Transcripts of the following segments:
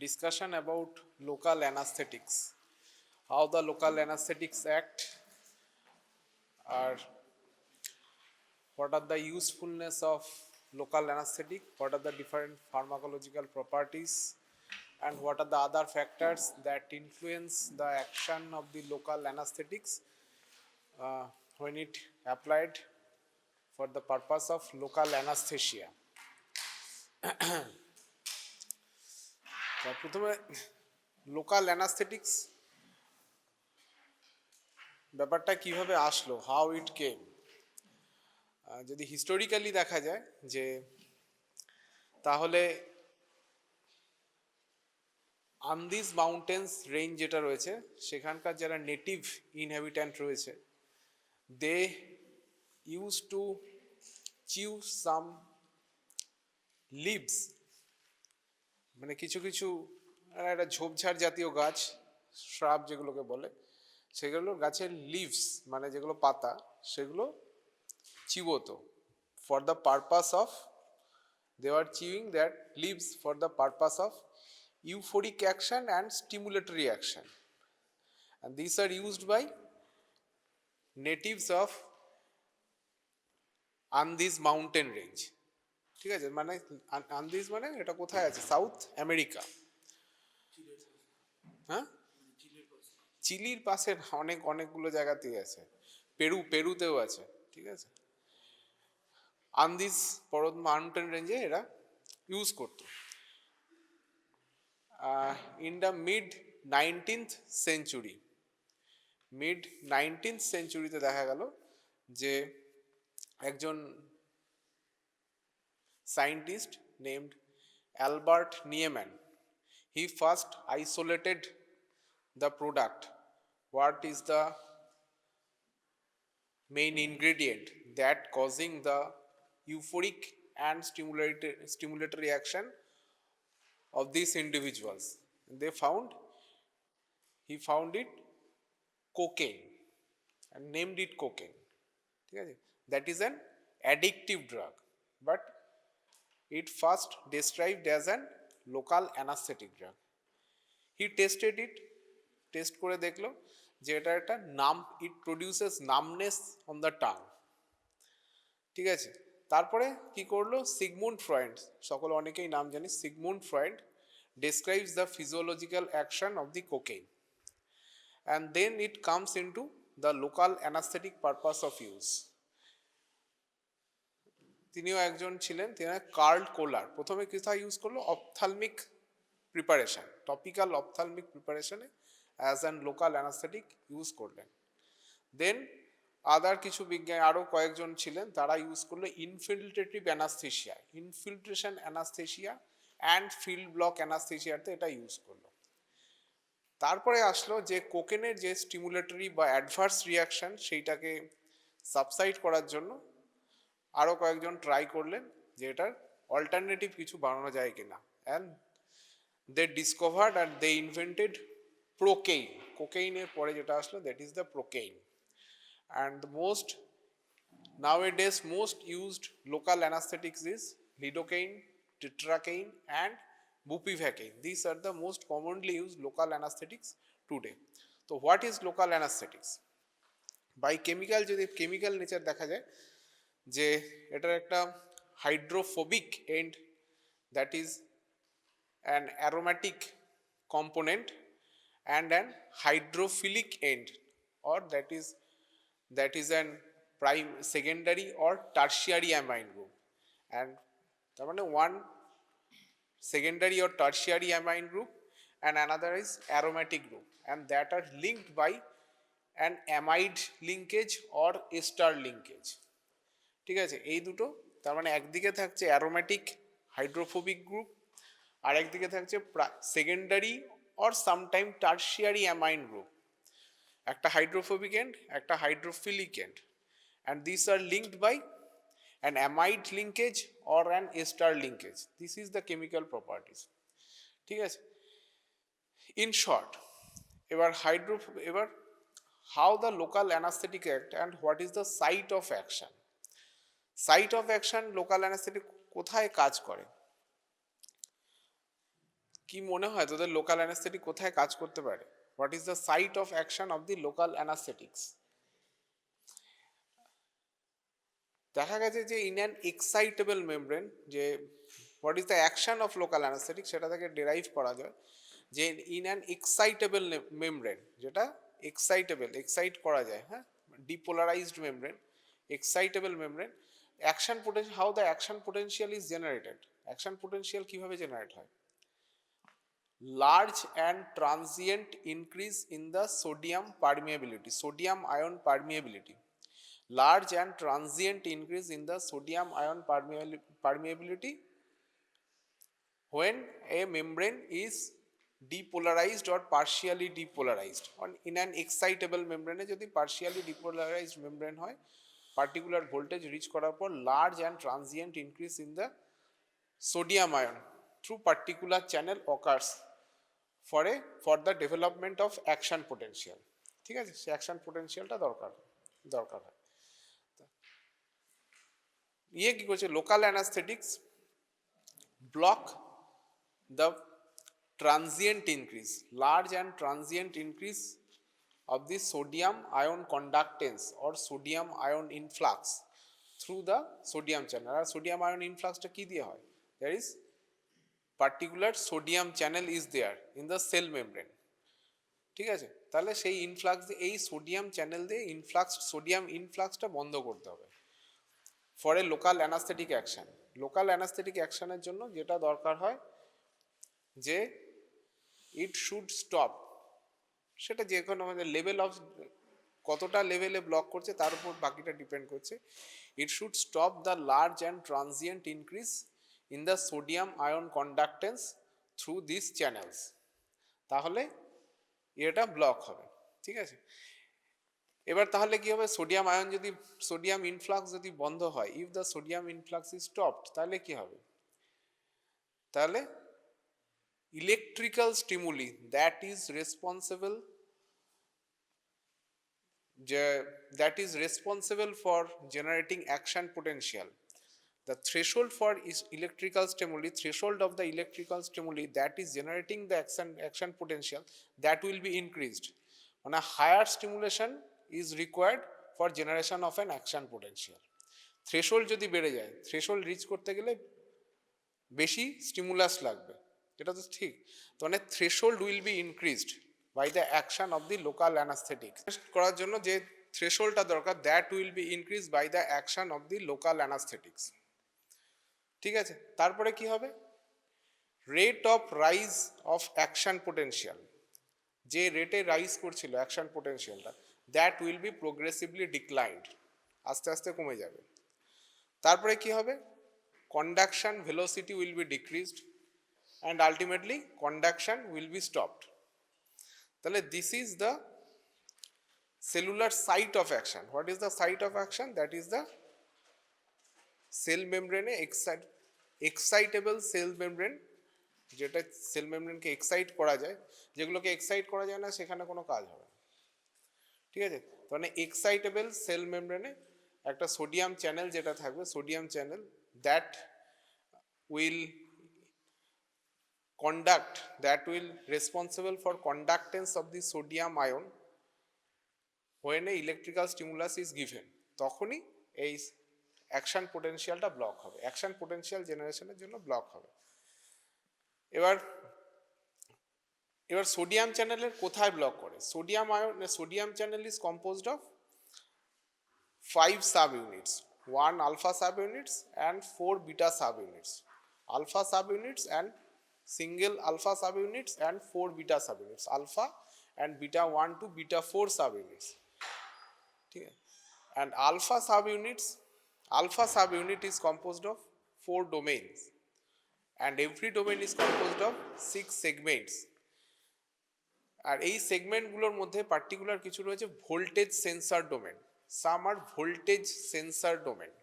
discussion about local anesthetics, how the local anesthetics act, or what are the usefulness of local anesthetic, what are the different pharmacological properties, and what are the other factors that influence the action of the local anesthetics uh, when it applied for the purpose of local anesthesia. প্রথমে local অ্যানাস্থেটিক্স ব্যাপারটা কিভাবে আসলো, how it কেম। যদি historically দেখা যায় যে তাহলে Andes mountains range যেটা রয়েছে সেখানকার যারা নেটিভ ইনহ্যাবিট্যান্ট রয়েছে they use to chew some leaves, মানে কিছু কিছু একটা ঝোপঝাড় জাতীয় গাছ, শ্রাব যেগুলোকে বলে, সেগুলো গাছের লিভস মানে যেগুলো পাতা সেগুলো চিবোতো for the purpose of, they were chewing that leaves for the purpose of euphoric action and stimulatory action, and these are used by natives of Andes mountain range. ঠিক আছে, মানে আন্দিজ মানে এটা কোথায় আছে? South America. হ্যাঁ, চিলির পাশে অনেকগুলো জায়গাতেই আছে, পেরুতেও আছে। ঠিক আছে, আন্দিজ পর্বত মাউন্টেন রেঞ্জে এরা ইউজ করতো। ইন দ্য মিড 19th সেঞ্চুরিতে দেখা গেল যে একজন scientist named Albert Niemann, he first isolated the product, what is the main ingredient that causing the euphoric and stimulatory action of these individuals. He found it cocaine and named it cocaine. That is an addictive drug, but it first described as an local anesthetic drug. He tested it, test করে দেখলো যে এটা একটা নাম, it produces numbness on the tongue. ঠিক আছে, তারপরে কি করলো সিগমুন্ড ফ্রয়েড, সকলে অনেকেই নাম জানি, Sigmund Freud describes the physiological action of the cocaine, and then it comes into the local anesthetic purpose of use. তিনিও একজন ছিলেন, তিনি কার্ল কোলার প্রথমে কোথায় ইউজ করলো? অপথ্যালমিক প্রিপারেশন, টপিক্যাল অপথ্যালমিক প্রিপারেশনে as an local anaesthetic use করলেন। Then আদার কিছু বিজ্ঞানী আরও কয়েকজন ছিলেন, তারা ইউজ করলো infiltrative anaesthesia, infiltration anaesthesia and field block অ্যানাস্থেশিয়াতে এটা ইউজ করলো। তারপরে আসলো যে কোকেনের যে স্টিমুলেটরি বা অ্যাডভার্স রিয়াকশন সেইটাকে সাবসাইড করার জন্য আরও কয়েকজন ট্রাই করলেন যে এটার অল্টারনেটিভ কিছু বানানো যায় কিনা, and they discovered and they invented procaine. কোকেইনের পরে যেটা আসলো that is the procaine, and the nowadays most used local anesthetics is lidocaine, tetracaine and bupivacaine. These are the most commonly used local anesthetics today. So what is local anesthetics? By chemical যদি chemical nature দেখা যায় যে এটার একটা hydrophobic end, that is an aromatic component, and an hydrophilic end, or that is an secondary or tertiary amine group, and তার মানে one secondary or tertiary amine group and another is aromatic group, and that are linked by an amide linkage or ester linkage. ঠিক আছে, এই দুটো, তার মানে একদিকে থাকছে অ্যারোমেটিক হাইড্রোফোবিক গ্রুপ, আর একদিকে থাকছে secondary or sometime tertiary amine group, একটা হাইড্রোফোবিক এন্ড একটা hydrophilic end, and these are linked by an amide linkage or an ester linkage. This is the chemical properties. ঠিক আছে, in short, এবার how the local anesthetic act and what is the site of action. Site of action local anesthetic কোথায় কাজ করে, কি মনে হয় তোদের লোকাল অ্যানাস্থেটিক কোথায় কাজ করতে পারে? What is the site of action of the local anaesthetics? দেখা গেছে যে ইন অ্যান এক্সাইটেবল মেমব্রেন, যে what is the action of local anaesthetic সেটা থেকে ডেরাইভ করা যায় যে ইন অ্যান এক্সাইটেবল মেমব্রেন, যেটা এক্সাইট করা যায়, হ্যাঁ, depolarised membrane, excitable membrane, action potential, how the action potential is generated. Action potential কিভাবে জেনারেট হয়? Large and transient increase in the sodium permeability, sodium ion permeability, large and transient increase in the sodium ion permeability when a membrane is depolarized or partially depolarized. In an excitable membrane যদি partially depolarized membrane হয়, particular voltage reach করার পর large and transient increase in the sodium ion through particular channel occurs for the development of action potential. ঠিক আছে, সে action পোটেনশিয়ালটা দরকার হয়। কি করছে local অ্যানাস্থেটিক্স? Block the transient increase, large and transient increase of the sodium ion conductance or sodium ion influx through the sodium channel. আর sodium ion influx টা কি দিয়ে হয়? There is particular sodium channel is there in the cell membrane. ঠিক আছে, তাহলে সেই influx, এই সোডিয়াম চ্যানেল দিয়ে সোডিয়াম ইনফ্লাক্সটা বন্ধ করতে হবে for a local anaesthetic action. Local anaesthetic অ্যাকশনের জন্য যেটা দরকার হয় যে ইট শুড স্টপ, সেটা যে কোনো আমাদের লেভেল অফ কতটা লেভেলে ব্লক করছে তার উপর বাকিটা ডিপেন্ড করছে। It should stop the large and transient increase in the sodium ion conductance through this channels, তাহলে এটা ব্লক হবে। ঠিক আছে, এবার তাহলে কি হবে? সোডিয়াম আয়ন যদি, সোডিয়াম ইনফ্লাক্স যদি বন্ধ হয়, if the sodium influx is stopped, তাহলে কি হবে? তাহলে electrical stimuli that is responsible for generating action potential, the threshold for electrical stimuli, threshold of the electrical stimuli that is generating the action potential, that will be increased. On a higher stimulation is required for generation of an action potential. threshold যদি বেড়ে যায়, threshold rich করতে গেলে বেশি stimulus লাগবে, এটা তো ঠিক। তো মানে threshold will be increased by the action of the local anaesthetics করার জন্য যে থ্রেশোল্ডটা দরকার, that will be increase by the action of the local anaesthetics. ঠিক আছে, তারপরে কি হবে? Rate of rise of action potential, যে রেটে রাইজ করছিল অ্যাকশন পোটেনশিয়ালটা, that will be progressively declined, আস্তে আস্তে কমে যাবে। তারপরে কি হবে? conduction velocity will be decreased and ultimately conduction will be stopped. তাহলে this is the cellular site of action. What is the site of action? That is the cell membrane, excitable cell membrane, যেটা sell মেমব্রেনকে excite করা যায়, যেগুলোকে excite করা যায় না সেখানে কোনো কাজ হবে না। ঠিক আছে, মানে এক্সাইটেবল সেল মেমব্রেনে একটা সোডিয়াম চ্যানেল যেটা থাকবে, sodium channel that will responsible for conductance of the sodium ion when a electrical stimulus is given, তখনই এই অ্যাকশন পোটেনশিয়ালটা ব্লক হবে, অ্যাকশন পোটেনশিয়াল জেনারেশনের জন্য ব্লক হবে। এবার সোডিয়াম চ্যানেলের কোথায় ব্লক করে? Sodium channel is composed of 5 subunits, 1 alpha subunits and 4 beta subunits, alpha subunits and single alpha subunits and 4 beta subunits, alpha and beta 1 to beta 4 subunits. ঠিক আছে, and alpha subunit is composed of 4 domains and every domain is composed of 6 segments. আর এই সেগমেন্টগুলোর মধ্যে particular কিছু রয়েছে voltage sensor domain, some are voltage sensor domain.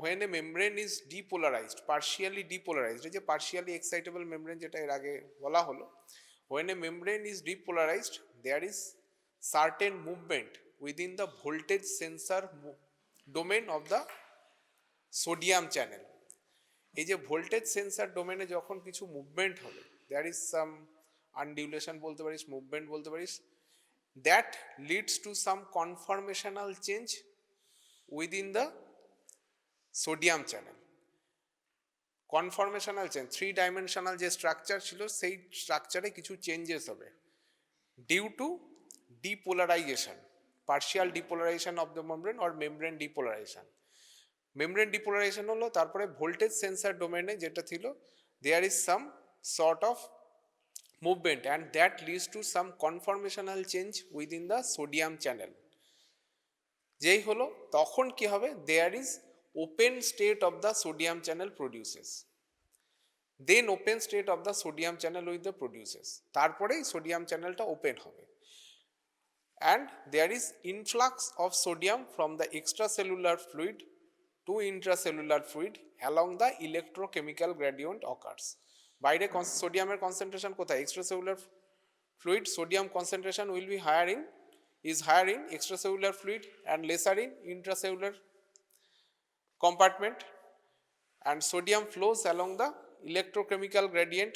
When a membrane is depolarized, partially depolarized, এই যে partially excitable membrane যেটা এর আগে বলা হলো, when a membrane is depolarized there is certain movement within the voltage sensor domain of the sodium channel. এই যে voltage sensor ডোমেনে যখন কিছু মুভমেন্ট হবে, দেয়ার ইজ সাম আনডিউলেশন বলতে পারিস, মুভমেন্ট বলতে পারিস, that leads to some conformational change within the sodium channel. Conformational change, 3 dimensional যে স্ট্রাকচার ছিল সেই স্ট্রাকচারে কিছু চেঞ্জেস হবে due to depolarisation, partial depolarisation of the membrane or membrane depolarisation. Membrane depolarisation হলো তারপরে ভোল্টেজ সেন্সার ডোমেনে যেটা ছিল, there is some sort of movement and that leads to some conformational change within the sodium channel. যেই হলো তখন কি হবে, there is open state of the sodium channel produces, then open state of the sodium channel with the produces, তারপরেই sodium চ্যানেলটা open হবে, and there is influx of sodium from the extracellular fluid to intracellular fluid along the electrochemical gradient occurs. বাইরে সোডিয়ামের concentration কোথায়, extracellular fluid sodium concentration will be higher in extracellular fluid and lesser in intracellular compartment, and sodium flows along the electrochemical gradient.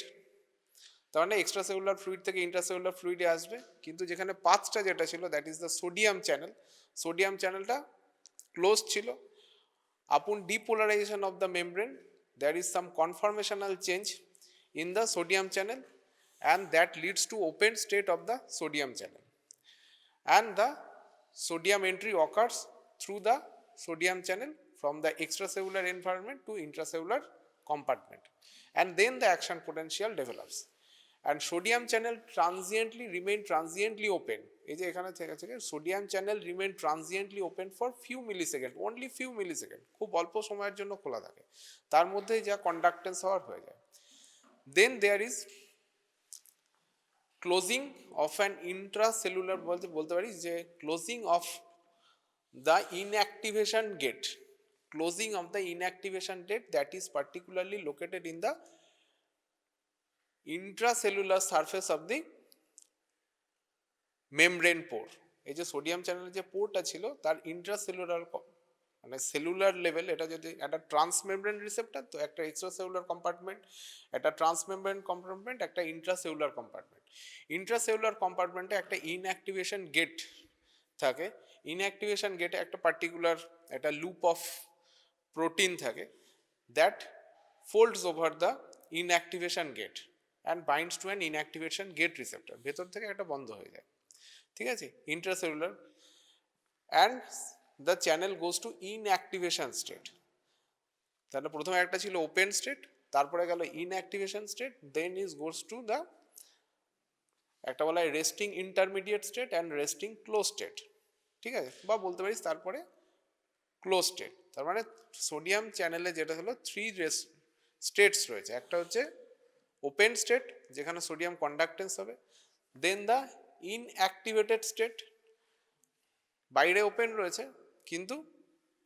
তার মানে extracellular fluid থেকে intracellular ফ্লুইডে আসবে, কিন্তু যেখানে পাথটা যেটা ছিল that is the sodium channel, sodium চ্যানেলটা close ছিল। Upon depolarization of the membrane, there is some conformational change in the sodium channel, and that leads to open state of the sodium channel, and the sodium entry occurs through the sodium channel from the extracellular environment to intracellular compartment, and then the action potential develops, and sodium channel remain transiently open. এই যে এখানে থেকে sodium channel remain transiently open for few millisecond, only few millisecond, খুব অল্প সময়ের জন্য খোলা থাকে, তার মধ্যেই যা কন্ডাক্টেন্স হওয়ার হয়ে যায়। Then there is closing of an intracellular, বলতে পারি যে closing of the inactivation gate, closing of the inactivation gate that is particularly located in the intracellular surface of the membrane pore. এই যে সোডিয়াম চ্যানেলের যে পোরটা ছিল তার ইন্ট্রাসেলুলার মানে সেলুলার লেভেল, এটা যদি একটা ট্রান্সমেমব্রেন রিসেপ্টর, তো একটা এক্সট্রাসেলুলার কম্পার্টমেন্ট, একটা ট্রান্সমেমব্রেন কম্পার্টমেন্ট, একটা ইন্ট্রাসেলুলার কম্পার্টমেন্ট। ইন্ট্রাসেলুলার কম্পার্টমেন্টে একটা ইনঅ্যাক্টিভেশন গেট থাকে, ইনঅ্যাক্টিভেশন গেটে একটা পার্টিকুলার একটা লুপ অফ প্রোটিন থাকে, that folds over the inactivation gate and binds to an inactivation gate receptor, ভেতর থেকে একটা বন্ধ হয়ে যায়, ঠিক আছে, intracellular, and the channel goes to inactivation state. তাহলে প্রথমে একটা ছিল ওপেন স্টেট, তারপরে গেল inactivation state, then is goes to the একটা বলা হয় resting intermediate state and resting close state, ঠিক আছে, বা বলতে পারিস তারপরে ক্লোজ স্টেট। তার মানে সোডিয়াম চ্যানেলে যেটা হলো 3 স্টেটস রয়েছে, একটা হচ্ছে ওপেন স্টেট যেখানে সোডিয়াম কন্ডাক্টেন্স হবে, দেন দ্য ইনঅ্যাক্টিভেটেড স্টেট, বাইরে ওপেন রয়েছে কিন্তু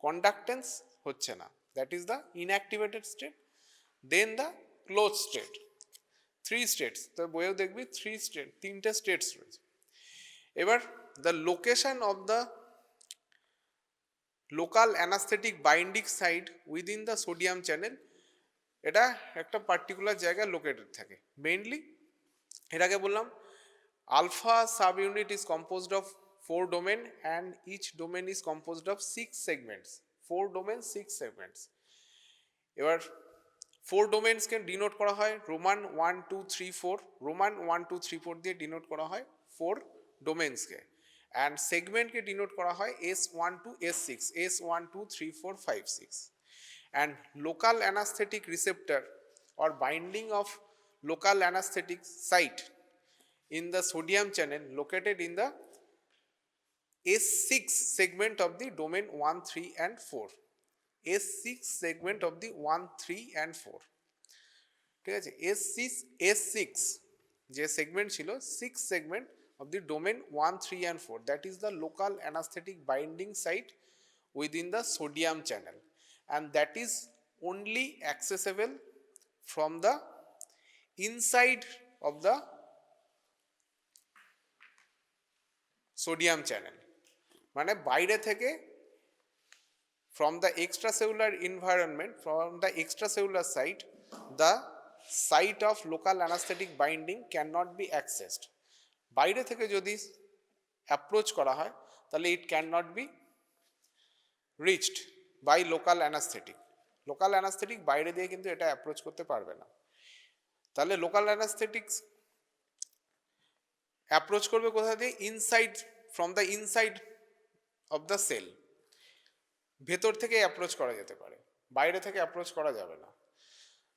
কন্ডাক্টেন্স হচ্ছে না, that is the inactivated state, then the close state. 3 states, তো বইয়েও দেখবি 3টে স্টেটস রয়েছে। এবার the location of the local anaesthetic binding site within the sodium channel, এটা একটা পার্টিকুলার জায়গায় লোকেটেড থাকে। মেইনলি এটাকে বললাম alpha subunit is composed of 4 domain and each domain is composed of 6 segments, 4 domain 6 segments. এবার 4 ডোমেন্সকে denote করা হয় Roman 1 2 3 4, Roman 1 2 3 4 দিয়ে ডিনোট করা হয় 4 ডোমেন্সকে, অ্যান্ড সেগমেন্টকে ডিনোট করা হয় S1 to S6, S1 2 3 4 5 6, and local anesthetic receptor or binding of local anesthetic site in the sodium channel located in the S6 segment of the domain 1 3 and 4, S6 segment of the 1 3 and 4, ঠিক আছে, S6 যে segment ছিল 6 segment of the domain 1 3 and 4, that is the local anesthetic binding site within the sodium channel, and that is only accessible from the inside of the sodium channel, মানে বাইরে থেকে from the extracellular environment, from the extracellular site, the site of local anesthetic binding cannot be accessed. বাইরে থেকে যদি approach করা হয় তাহলে it cannot be reached by local anesthetic. Local anaesthetic বাইরে দিয়ে কিন্তু এটা অ্যাপ্রোচ করতে পারবে না। তাহলে লোকাল অ্যানাস্থেটিক্স অ্যাপ্রোচ করবে কোথা দিয়ে? Inside, from the inside of the cell, ভেতর থেকে অ্যাপ্রোচ করা যেতে পারে, বাইরে থেকে অ্যাপ্রোচ করা যাবে না।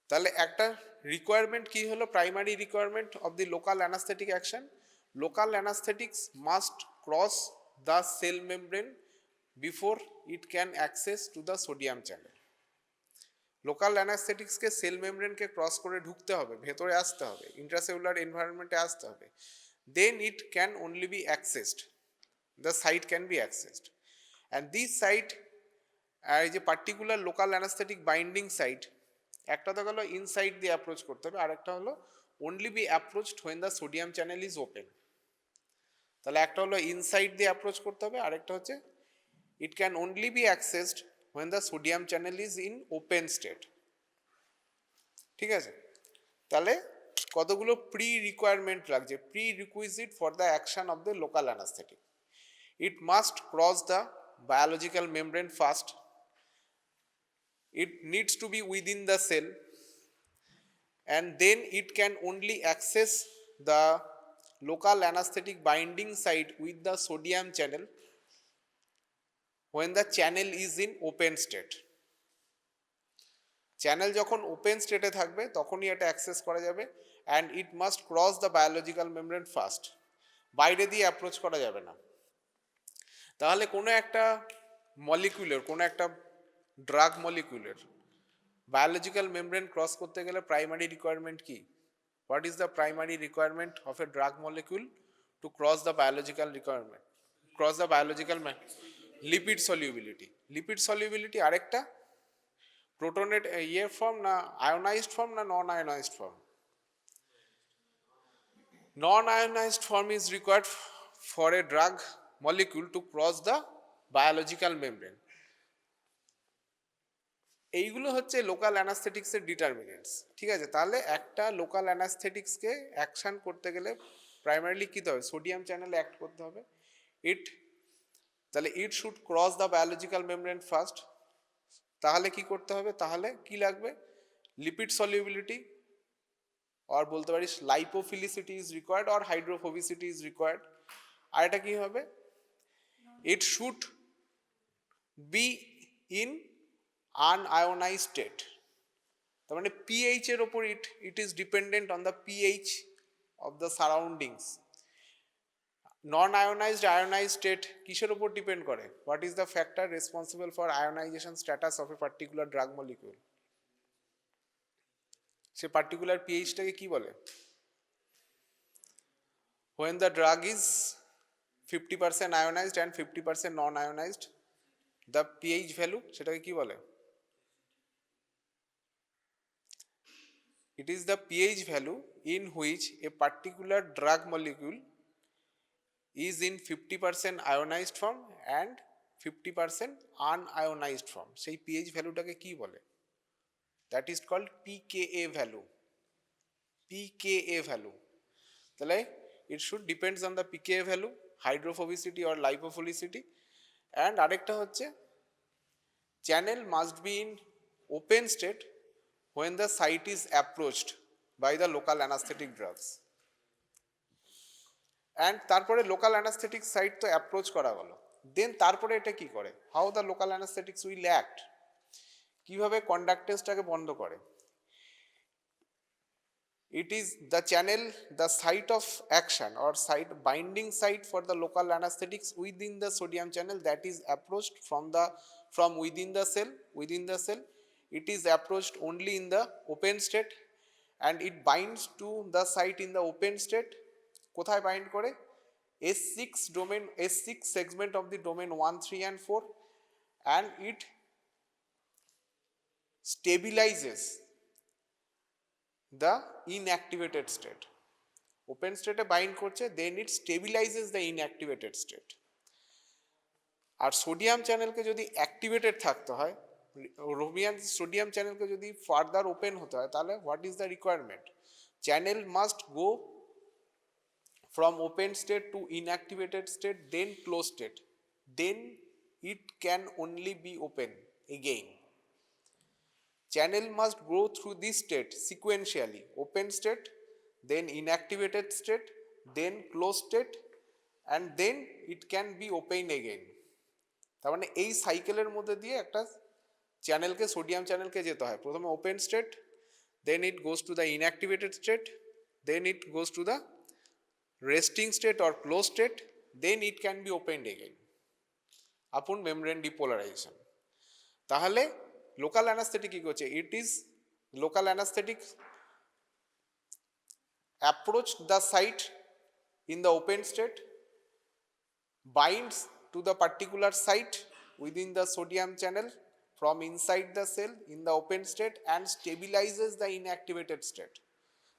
তাহলে একটা রিকোয়ারমেন্ট কি হলো? Primary requirement of the local anaesthetic action, local anaesthetics must cross the cell membrane before it can access to the sodium channel. Local অ্যানাস্থেটিক্সকে সেল মেমব্রেনকে ক্রস করে ঢুকতে হবে, ভেতরে আসতে হবে, ইন্ট্রাসেলুলার এনভায়রনমেন্টে আসতে হবে, then it can only be accessed, the site can be accessed. And this site, এই যে particular local anaesthetic binding site, একটা তো গেলো ইনসাইড দিয়ে অ্যাপ্রোচ করতে হবে, আর একটা হলো only be approached when the sodium channel is open. তাহলে একটা হলো ইনসাইড দিয়ে অ্যাপ্রোচ করতে হবে, আরেকটা হচ্ছে ইট can only be accessed when the sodium channel is in open state. ঠিক আছে? তাহলে কতগুলো প্রি রিকোয়ারমেন্ট লাগছে, pre requisite for the action of the local anaesthetic. It must cross the biological membrane first, it needs to be within the cell, and then it can only access the local anesthetic binding site with the sodium channel when the channel is in open state. Channel যখন open স্টেটে থাকবে তখনই এটা access করা যাবে, and it must cross the biological membrane first, বাইরে দিয়ে approach করা যাবে না। তাহলে কোনো একটা মলিকিউলের, কোনো একটা ড্রাগ মলিকিউলের বায়োলজিক্যাল মেমব্রেন ক্রস করতে গেলে প্রাইমারি রিকোয়ারমেন্ট কি? What is the primary requirement of a drug molecule to cross the biological requirement, cross the biological? Lipid solubility. Lipid solubility, আরেকটা প্রোটনের ইয়ে ফর্ম না আয়োনাইজড ফর্ম না non ionised form? Non ionised form is required for a drug molecule to cross the biological membrane. এইগুলো হচ্ছে local অ্যানাস্থেটিক্সের determinants. ঠিক আছে? তাহলে একটা লোকাল অ্যানাস্থেটিক্সকে অ্যাকশন করতে গেলে প্রাইমারিলি কী হবে? সোডিয়াম চ্যানেলে অ্যাক্ট করতে হবে। তাহলে it should cross the biological membrane first. তাহলে কি করতে হবে? তাহলে কি লাগবে? লিপিড সলিউবিলিটি, আর বলতে পারিস lipophilicity is required or hydrophobicity is required. আর এটা কি হবে? It should be in unionized state. তার মানে pH এর উপর it is dependent on the pH of the surroundings. Non ionized ionized state কিসের উপর ডিপেন্ড করে? What is the factor responsible for ionization status of a particular drug molecule? Say particular pH টাকে কি বলে? When the drug is 50% ionized and 50% non-ionized, the pH value সেটাকে কি বলে? It is the pH value in which a particular drug molecule is in 50% ionized form and 50% unionized form. সেই pH ভ্যালুটাকে কি বলে? That is called pKa value. pKa value. তাহলে it should depends on the pKa value, hydrophobicity or lipophilicity, and আরেকটা হচ্ছে channel must be in open state when the site is approached by the local anesthetic drugs. And তারপরে local anaesthetic site তো approach করা হলো, দেন তারপরে এটা কি করে? How the local অ্যানাস্থেটিক্স will act, কিভাবে কন্ডাক্টেন্সটাকে বন্ধ করে? It is the channel, the site of action or site binding site for the local anesthetics within the sodium channel that is approached from within the cell. Within the cell, it is approached only in the open state, and it binds to the site in the open state. কোথায় bind করে? S6 domain, S6 segment of the domain 1, 3 and 4, and it stabilizes the inactivated state. Open state এ bind করছে, then it stabilizes the inactivated state. আর sodium চ্যানেলকে যদি activated থাকতে হয়, রোমিয়ান sodium চ্যানেলকে যদি ফার্দার ওপেন হতে হয়, তাহলে what is the requirement? Channel must go from open state to inactivated state, then closed state, then it can only be open again. Channel must go through this state sequentially: open state, then inactivated state, then closed state, and then it can be open again. তার মানে এই সাইকেলের মধ্যে দিয়ে একটা চ্যানেলকে, sodium চ্যানেলকে যেতে হয়। প্রথমে open state, then it goes to the inactivated state, then it goes to the resting state or closed state, then it can be opened again upon membrane depolarization. তাহলে লোকাল অ্যানাস্থেটিক কি করছে? It is local anaesthetic approach the site in the open state, binds to the particular site within the sodium channel from inside the cell in the open state and stabilizes the inactivated state.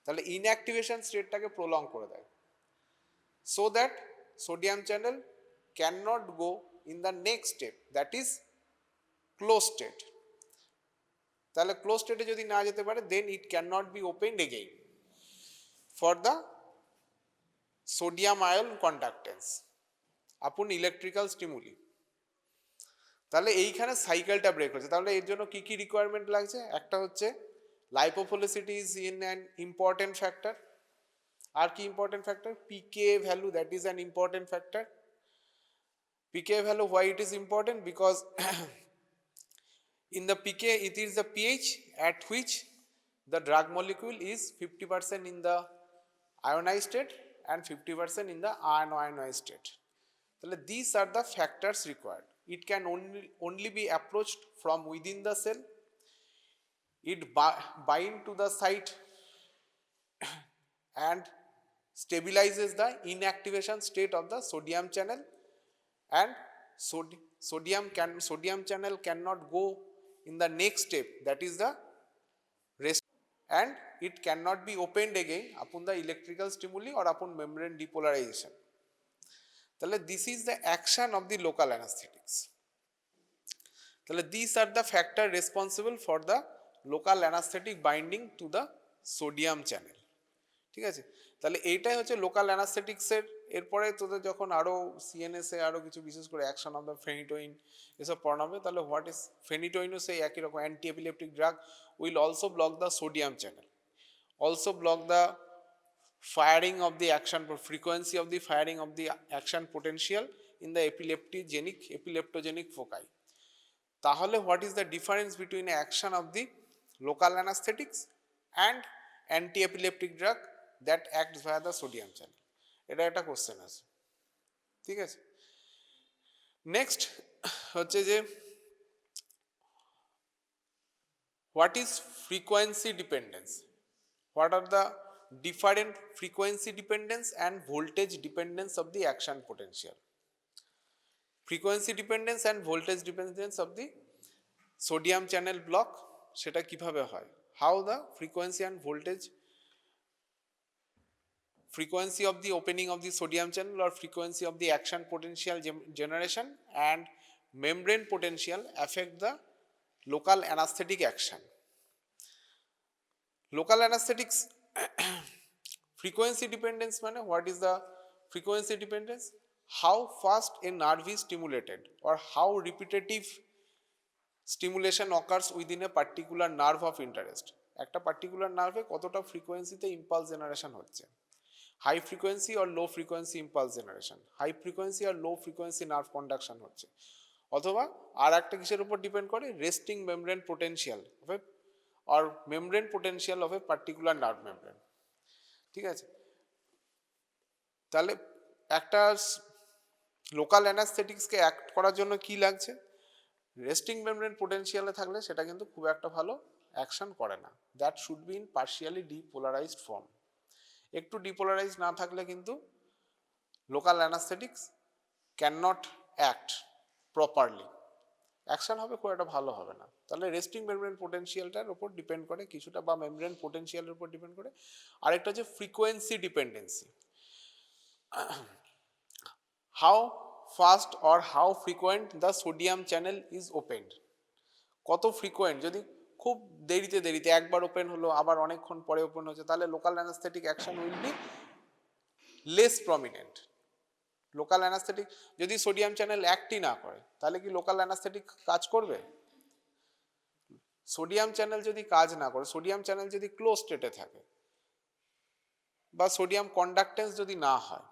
তাহলে inactivation স্টেটটাকে prolong করে দেয়, so that sodium channel cannot go in the next step, that is closed state. তাহলে closed state যদি না যেতে পারে, then it cannot be opened again for the sodium ion conductance upon electrical stimuli. তাহলে এইখানে সাইকেলটা ব্রেক হচ্ছে। তাহলে এর জন্য কি কি রিকোয়ারমেন্ট লাগছে? একটা হচ্ছে lipophilicity is in an important factor. আর কি important factor? PK value, that is an important factor. PK value, why it is important? Because in the pK it is the pH at which the drug molecule is 50% in the ionized state and 50% in the unionized state. তাহলে these are the factors required. It can only be approached from within the cell. It bind to the site and stabilizes the inactivation state of the sodium channel, and sodium channel cannot go in the next step, that is the rest, and it cannot be opened again upon the electrical stimuli or upon membrane depolarization. তাহলে this is the action of the local anesthetics. তাহলে these are the factor responsible for the local anesthetic binding to the sodium channel. ঠিক আছে, তাহলে এইটাই হচ্ছে local অ্যানাস্থেটিক্সের। এরপরে তোদের যখন আরও সিএনএসে আরও কিছু বিশেষ করে অ্যাকশন অফ দ্য ফেনিটোইন এসব পড়ানো হবে, তাহলে হোয়াট ইজ ফেনিটোইনও সেই একই রকম anti epileptic drug, will also block the sodium channel, also block the firing of the action, frequency of the firing of the action potential in the epileptogenic foci. তাহলে what is the difference between action of the local anaesthetics and anti epileptic drug that acts via the sodium channel? এটা একটা question আছে। ঠিক আছে, next হচ্ছে যে what is frequency dependence? What are the different frequency dependence and voltage dependence of the action potential? Frequency dependence and voltage dependence of the sodium channel block, সেটা কিভাবে হয়? How the frequency and voltage, frequency of the opening of the sodium channel or frequency of the action potential generation and membrane potential affect the local anesthetic action. Local anesthetics frequency dependence মানে what is the frequency dependence? How fast a nerve is stimulated or how repetitive stimulation occurs within a particular nerve of interest. একটা particular নার্ভে কতটা ফ্রিকোয়েন্সিতে impulse generation হচ্ছে, high frequency আর low frequency impulse generation, high frequency আর low frequency nerve conduction হচ্ছে, অথবা আর একটা কিসের উপর ডিপেন্ড করে? রেস্টিং মেমব্রেন পোটেনশিয়াল আর membrane potential of a particular nerve membrane. ঠিক আছে, তাহলে একটা লোকাল অ্যানাস্থেটিক্সকে অ্যাক্ট করার জন্য কি লাগছে? রেস্টিং মেমব্রেন পোটেনশিয়ালে থাকলে সেটা কিন্তু খুব একটা ভালো অ্যাকশন করে না, that should be in partially depolarised form. একটু ডিপোলারাইজ না থাকলে কিন্তু local anaesthetics can not act properly, action হবে খুব একটা ভালো হবে না। তাহলে রেস্টিং মেমব্রেন পোটেনশিয়ালটার উপর ডিপেন্ড করে কিছুটা, বা মেমব্রেন পোটেনশিয়ালের উপর ডিপেন্ড করে। আরেকটা হচ্ছে frequency dependency, how fast or how frequent the sodium channel is opened. কত ফ্রিকোয়েন্ট, যদি খুব দেরিতে একবার ওপেন হলো আবার অনেকক্ষণ পরে ওপেন হচ্ছে, তাহলে local anaesthetic action will be less prominent. Local anaesthetic যদি সোডিয়াম চ্যানেল অ্যাক্টই না করে তাহলে কি লোকাল অ্যানাস্থেটিক কাজ করবে? সোডিয়াম চ্যানেল যদি কাজ না করে, সোডিয়াম চ্যানেল যদি ক্লোজ স্টেটে থাকে বা সোডিয়াম কন্ডাক্টেন্স যদি না হয়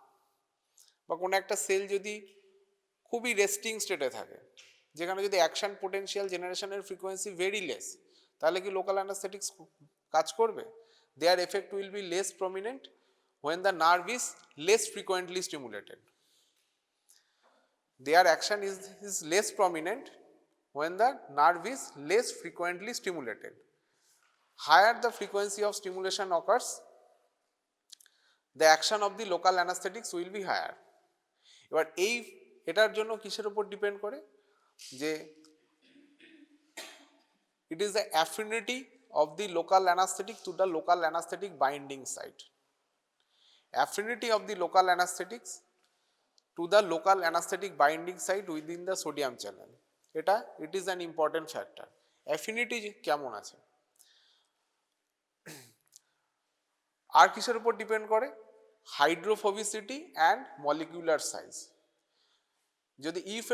বা কোনো একটা সেল যদি খুবই রেস্টিং স্টেটে থাকে, যেখানে যদি অ্যাকশন পোটেনশিয়াল জেনারেশনের ফ্রিকোয়েন্সি ভেরি লেস, তাহলে কি লোকাল অ্যানাস্থেটিক্স কাজ করবে? Their effect will be less prominent when the nerve is less frequently stimulated. Their action is less prominent when the nerve is less frequently stimulated. Higher the frequency of stimulation occurs, the action of the local anesthetics will be higher. এবার এটার জন্য কিসের উপর depend করে? যে it is the affinity of the local anesthetic to the local anesthetic binding site. Affinity of the local anesthetics to the local anesthetic binding site within the sodium channel, এটা it is an important factor. Affinity কেমন আছে? আর কিসের উপর depend করে? Hydrophobicity and molecular size. যদি if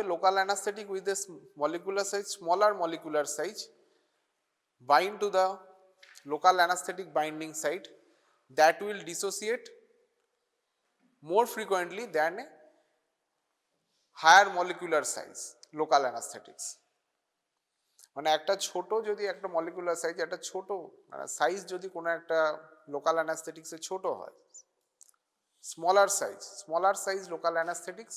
a local anesthetic with a molecular size, smaller molecular size bind to the local anesthetic binding site, that will dissociate more frequently than a higher molecular size local anesthetics. মানে একটা ছোট যদি একটা molecular size, একটা ছোট মানে size যদি কোনো একটা লোকাল অ্যানাস্থেটিক্সে ছোট হয়, smaller size local অ্যানাস্থেটিক্স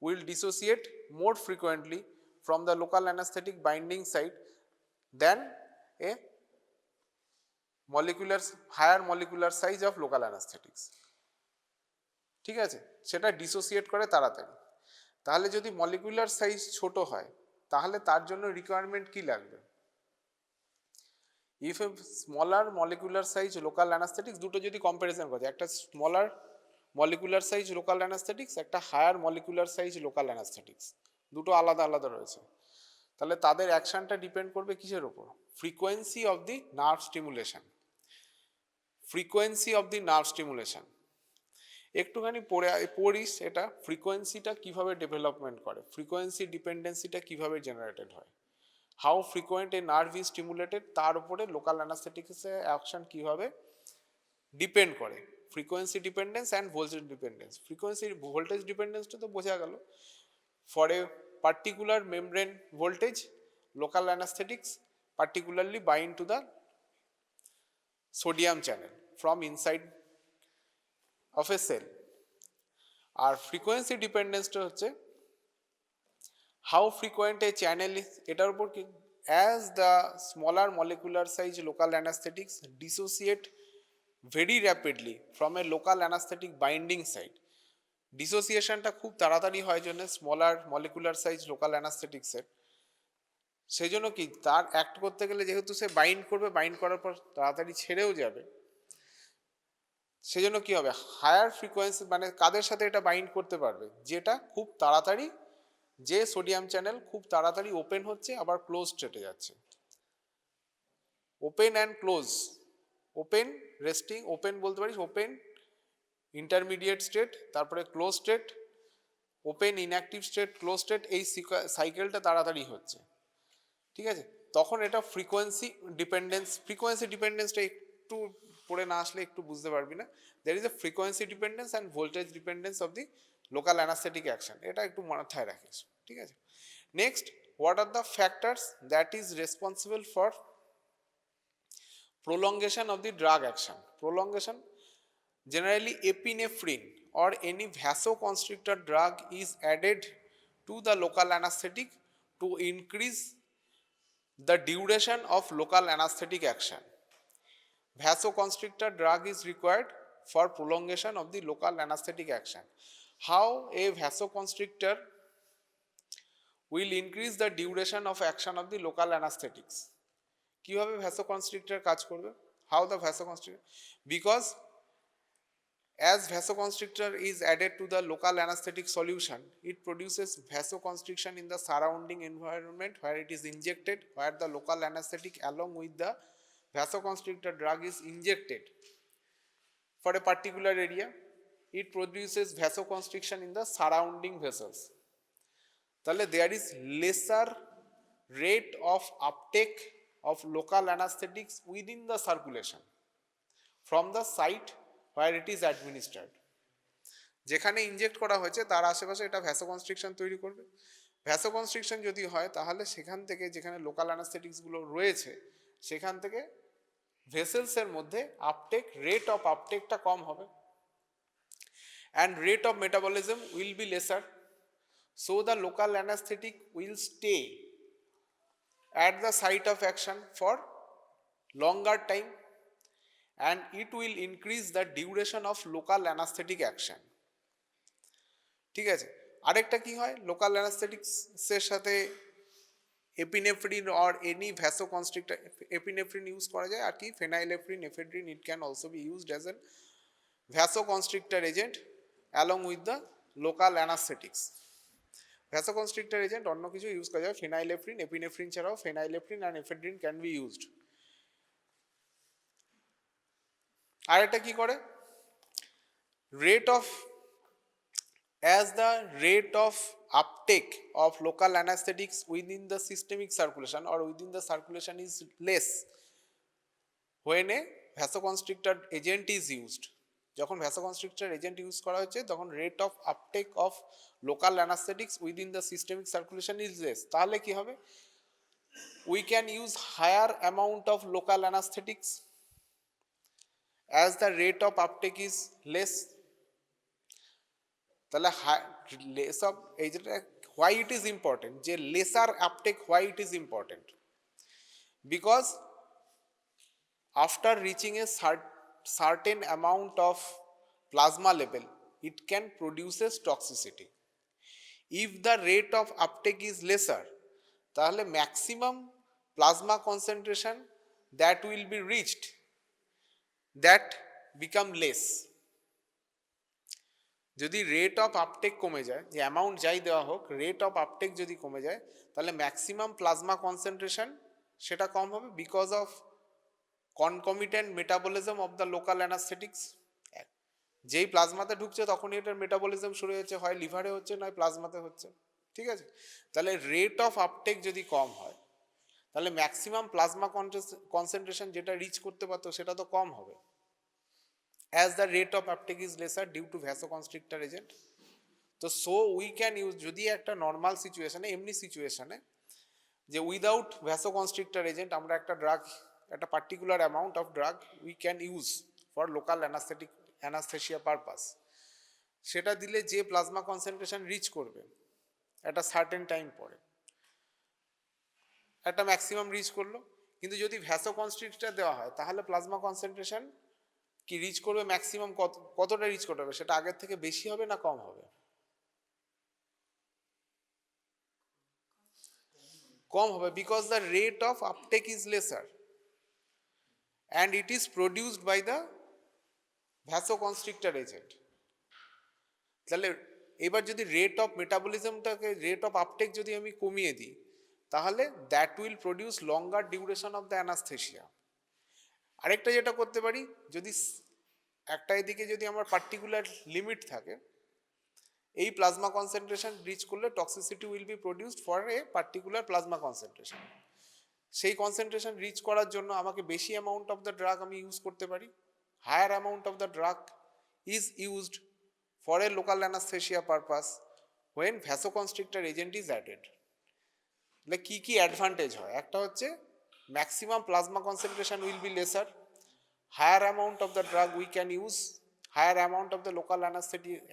will dissociate more frequently from the local anesthetic binding site than a higher molecular size of local anesthetics. ঠিক আছে, সেটা ডিসোসিয়েট করে তাড়াতাড়ি। তাহলে যদি মলিকুলার সাইজ ছোট হয় তাহলে তার জন্য রিকোয়ারমেন্ট কি লাগবে? If a smaller molecular size local anaesthetics, দুটো যদি কম্প্যারিজন করা যায়, একটা smaller molecular size local anaesthetics, একটা higher molecular size local anaesthetics, দুটো আলাদা আলাদা রয়েছে, তাহলে তাদের অ্যাকশনটা ডিপেন্ড করবে কিসের উপর? Frequency of the nerve stimulation. Frequency of the nerve stimulation একটুখানি পড়িস, এটা ফ্রিকোয়েন্সিটা কিভাবে ডেভেলপমেন্ট করে, ফ্রিকোয়েন্সি ডিপেন্ডেন্সিটা কিভাবে জেনারেটেড হয়, how frequent a nerve is stimulated, তার উপরে লোকাল অ্যানাস্থেটিক্সের অ্যাকশন কিভাবে ডিপেন্ড করে। Frequency dependence and voltage dependence. Frequency voltage ডিপেন্ডেন্সটা তো বোঝা গেল, for a particular membrane voltage local anaesthetics particularly bind to the sodium channel from inside of a cell. আর ফ্রিকোয়েন্সি ডিপেন্ডেন্সটা হচ্ছে how frequent a channel is, এটার উপর কি, as the smaller molecular size local anaesthetics dissociate very rapidly from a local anaesthetic binding site. ডিসোসিয়েশনটা খুব তাড়াতাড়ি হয় জন্য স্মলার মলিকুলার সাইজ লোকাল অ্যানাস্থেটিক্সের, সেই জন্য কি তার অ্যাক্ট করতে গেলে যেহেতু সে বাইন্ড করবে, বাইন্ড করার পর তাড়াতাড়ি ছেড়েও যাবে, সেজন্য কি হবে, হায়ার ফ্রিকোয়েন্সি, মানে কাদের সাথে এটা বাইন্ড করতে পারবে, যেটা খুব তাড়াতাড়ি, যে সোডিয়াম চ্যানেল খুব তাড়াতাড়ি ওপেন হচ্ছে আবার ক্লোজ স্টেটে যাচ্ছে। Open and close, open resting, open বলতে পারিস ওপেন ইন্টারমিডিয়েট স্টেট, তারপরে close state, open inactive state, close state, এই সাইকেলটা তাড়াতাড়ি হচ্ছে। ঠিক আছে, তখন এটা ফ্রিকোয়েন্সি ডিপেন্ডেন্স। ফ্রিকোয়েন্সি ডিপেন্ডেন্সটা একটু পড়ে না আসলে একটু বুঝতে পারবি না। there is a frequency dependence and voltage dependence of the local anesthetic action, এটা একটু মাথায় রাখিস। ঠিক আছে, next, what are the factors that is responsible for prolongation of the drug action? Prolongation, generally epinephrine or any vasoconstrictor drug is added to the local anesthetic to increase the duration of local anesthetic action. Vasoconstrictor drug is required for prolongation of the local anesthetic action. How a vasoconstrictor will increase the duration of action of the local anesthetics? কিভাবে vasoconstrictor কাজ করবে? How the vasoconstrictor? Because As vasoconstrictor is added to the local anesthetic solution, it produces vasoconstriction in the surrounding environment where it is injected, where the local anesthetic along with the vasoconstrictor drug is injected for a particular area. It produces vasoconstriction in the surrounding vessels. তাহলে there is lesser rate of uptake of local anesthetics within the circulation from the site where it is administered. যেখানে inject করা হয়েছে তার আশেপাশে এটা vasoconstriction তৈরি করবে। Vasoconstriction যদি হয় তাহলে সেখান থেকে যেখানে লোকাল অ্যানাস্থেটিক্সগুলো রয়েছে সেখান থেকে ভেসেলসের মধ্যে আপটেক, রেট অফ আপটেকটা কম হবে, and rate of metabolism will be lesser, so the local anaesthetic will stay at the site of action for longer time and it will increase the duration of local anesthetic action. ঠিক আছে, আরেকটা কি হয়, local অ্যানাস্থেটিক্সের সাথে epinephrine or any vasoconstrictor, epinephrine use করা যায়, আর কি phenylephrine, ephedrine, it can also be used as an vasoconstrictor agent along with the local anaesthetics. Vasoconstrictor agent অন্য কিছু ইউজ করা যায়, ফেনাইলেফ্রিন, এপিনেফ্রিন ছাড়াও phenylephrine and ephedrine can be used. আর একটা কি করে, rate of, as the rate of uptake of local anesthetics within the systemic circulation or within the circulation is less when a vasoconstrictor agent is used. যখন vasoconstrictor agent use করা হচ্ছে তখন rate of uptake of local anaesthetics within the systemic circulation is less. তাহলে কি হবে, we can use higher amount of local anaesthetics as the rate of uptake is less. তাহলে less of, এই যেটা why it is important, যে lesser uptake why it is important, because after reaching a certain amount of plasma level it can produces toxicity. If the rate of uptake is lesser, তাহলে maximum plasma concentration that will be reached that become less. যদি rate of uptake কমে যায়, যে amount যাই দেওয়া হোক, rate of uptake যদি কমে যায় তাহলে ম্যাক্সিমাম প্লাজমা কনসেন্ট্রেশন সেটা কম হবে, because of concomitant metabolism of the local অ্যানাস্থেটিক্স। যেই প্লাজমাতে ঢুকছে তখনই এটার মেটাবলিজম শুরু হয়েছে, হয় লিভারে হচ্ছে নয় প্লাজমাতে হচ্ছে। ঠিক আছে, তাহলে রেট অফ আপটেক যদি কম হয় তাহলে ম্যাক্সিমাম প্লাজমা কনসেন্ট্রেশন যেটা রিচ করতে পারতো সেটা তো কম হবে, as the rate of uptake is lesser due to vasoconstrictor agent. তো সো উই ক্যান ইউজ, যদি একটা নর্মাল সিচুয়েশনে, এমনি সিচুয়েশনে যে উইদাউট ভ্যাসোকনস্ট্রিক্টর এজেন্ট আমরা একটা ড্রাগ, একটা particular amount of drug we can use for local anaesthesia purpose, সেটা দিলে যে প্লাজমা কনসেন্ট্রেশন রিচ করবে একটা সার্টেন টাইম পরে, একটা ম্যাক্সিমাম রিচ করলো, কিন্তু যদি ভ্যাসোকনস্ট্রিক্টর দেওয়া হয় তাহলে প্লাজমা কনসেন্ট্রেশন কি রিচ করবে, ম্যাক্সিমাম কতটা রিচ করতে হবে, সেটা আগের থেকে বেশি হবে না কম হবে? কম হবে, because the rate of uptake is lesser and it is produced by the vasoconstrictor agent. তাহলে এবার যদি রেট অফ মেটাবলিজমটাকে, রেট অফ আপটেক যদি আমি কমিয়ে দিই তাহলে that will produce longer duration of the anaesthesia. আরেকটা যেটা করতে পারি, যদি একটা এদিকে যদি আমার পার্টিকুলার লিমিট থাকে, এই প্লাজমা কনসেন্ট্রেশন রিচ করলে toxicity will be produced for a particular plasma concentration. সেই কনসেন্ট্রেশন রিচ করার জন্য আমাকে বেশি অ্যামাউন্ট অফ দ্য ড্রাগ আমি ইউজ করতে পারি। Higher amount of the drug is used for a local anaesthesia purpose when vasoconstrictor agent is added. তাহলে কী কী অ্যাডভান্টেজ হয়, একটা হচ্ছে maximum plasma concentration will be lesser, higher amount of the drug we can use, higher amount of the local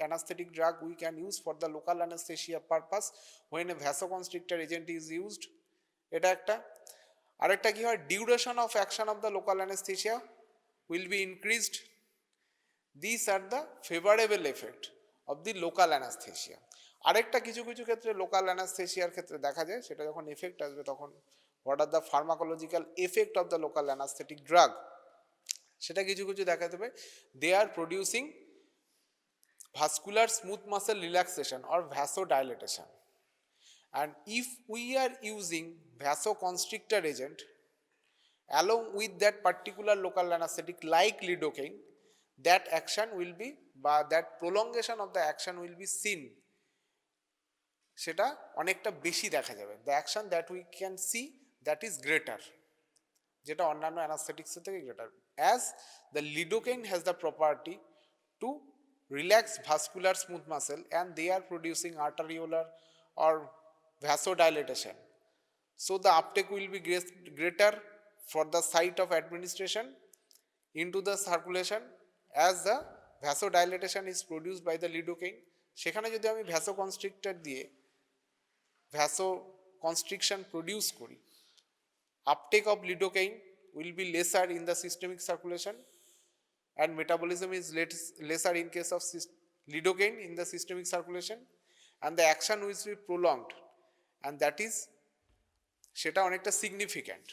anesthetic drug we can use for the local anesthesia purpose when a vasoconstrictor agent is used, এটা একটা। আরেকটা কি হয়, duration of action of the local anesthesia will be increased. These are the favorable effect of the local anesthesia. আরেকটা কিছু কিছু ক্ষেত্রে local অ্যানাস্থেশিয়ার ক্ষেত্রে দেখা যায়, সেটা যখন এফেক্ট আসবে তখন what are the pharmacological effect of the local anesthetic drug, সেটা কিছু কিছু দেখাতে হবে। they are producing vascular smooth muscle relaxation or vasodilatation. And if we are using vasoconstrictor agent along with that particular local anesthetic like lidocaine, that action will be, বা that prolongation of the action will be seen, সেটা অনেকটা বেশি দেখা যাবে। the action that we can see that is greater, যেটা অন্যান্য অ্যানাস্থেটিক্স থেকে greater, as the lidocaine has the property to relax vascular smooth muscle and they are producing arteriolar or vasodilatation, so the uptake will be greater for the site of administration into the circulation as the vasodilatation is produced by the lidocaine। সেখানে যদি আমি vasoconstrictor দিয়ে vasoconstriction produce করি, uptake of lidocaine will be lesser in the systemic circulation and metabolism is lesser in case of lidocaine in the systemic circulation, and the action will be prolonged, and that is সেটা অনেকটা significant.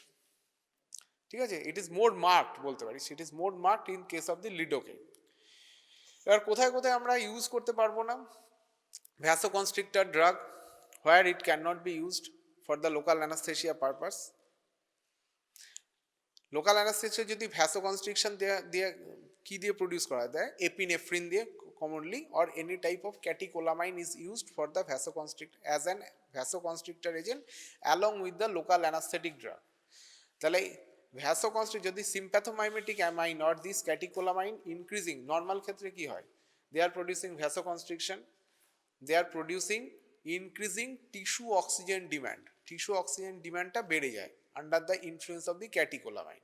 ঠিক আছে, it is more marked বলতে পারি, it is more marked in case of the lidocaine. এবার কোথায় কোথায় আমরা ইউজ করতে পারবো না vasoconstrictor drug, where it can not be used for the local anaesthesia purpose. Local anaesthesia যদি ভ্যাসোকনস্ট্রিকশন দিয়ে কি দিয়ে প্রডিউস করা যায়, এপিনেফ্রিন দিয়ে commonly, or any type of catecholamine is used for the vasoconstrictor as an vasoconstrictor agent along with the local anesthetic drug। তাহলে ভ্যাসোকনস্ট্রিক্ট যদি sympathomimetic amine or this catecholamine increasing, normal ক্ষেত্রে কি হয়, they are producing vasoconstriction, they are producing increasing tissue oxygen demand, tissue oxygen ডিমান্ডটা বেড়ে যায় under the influence of the catecholamine.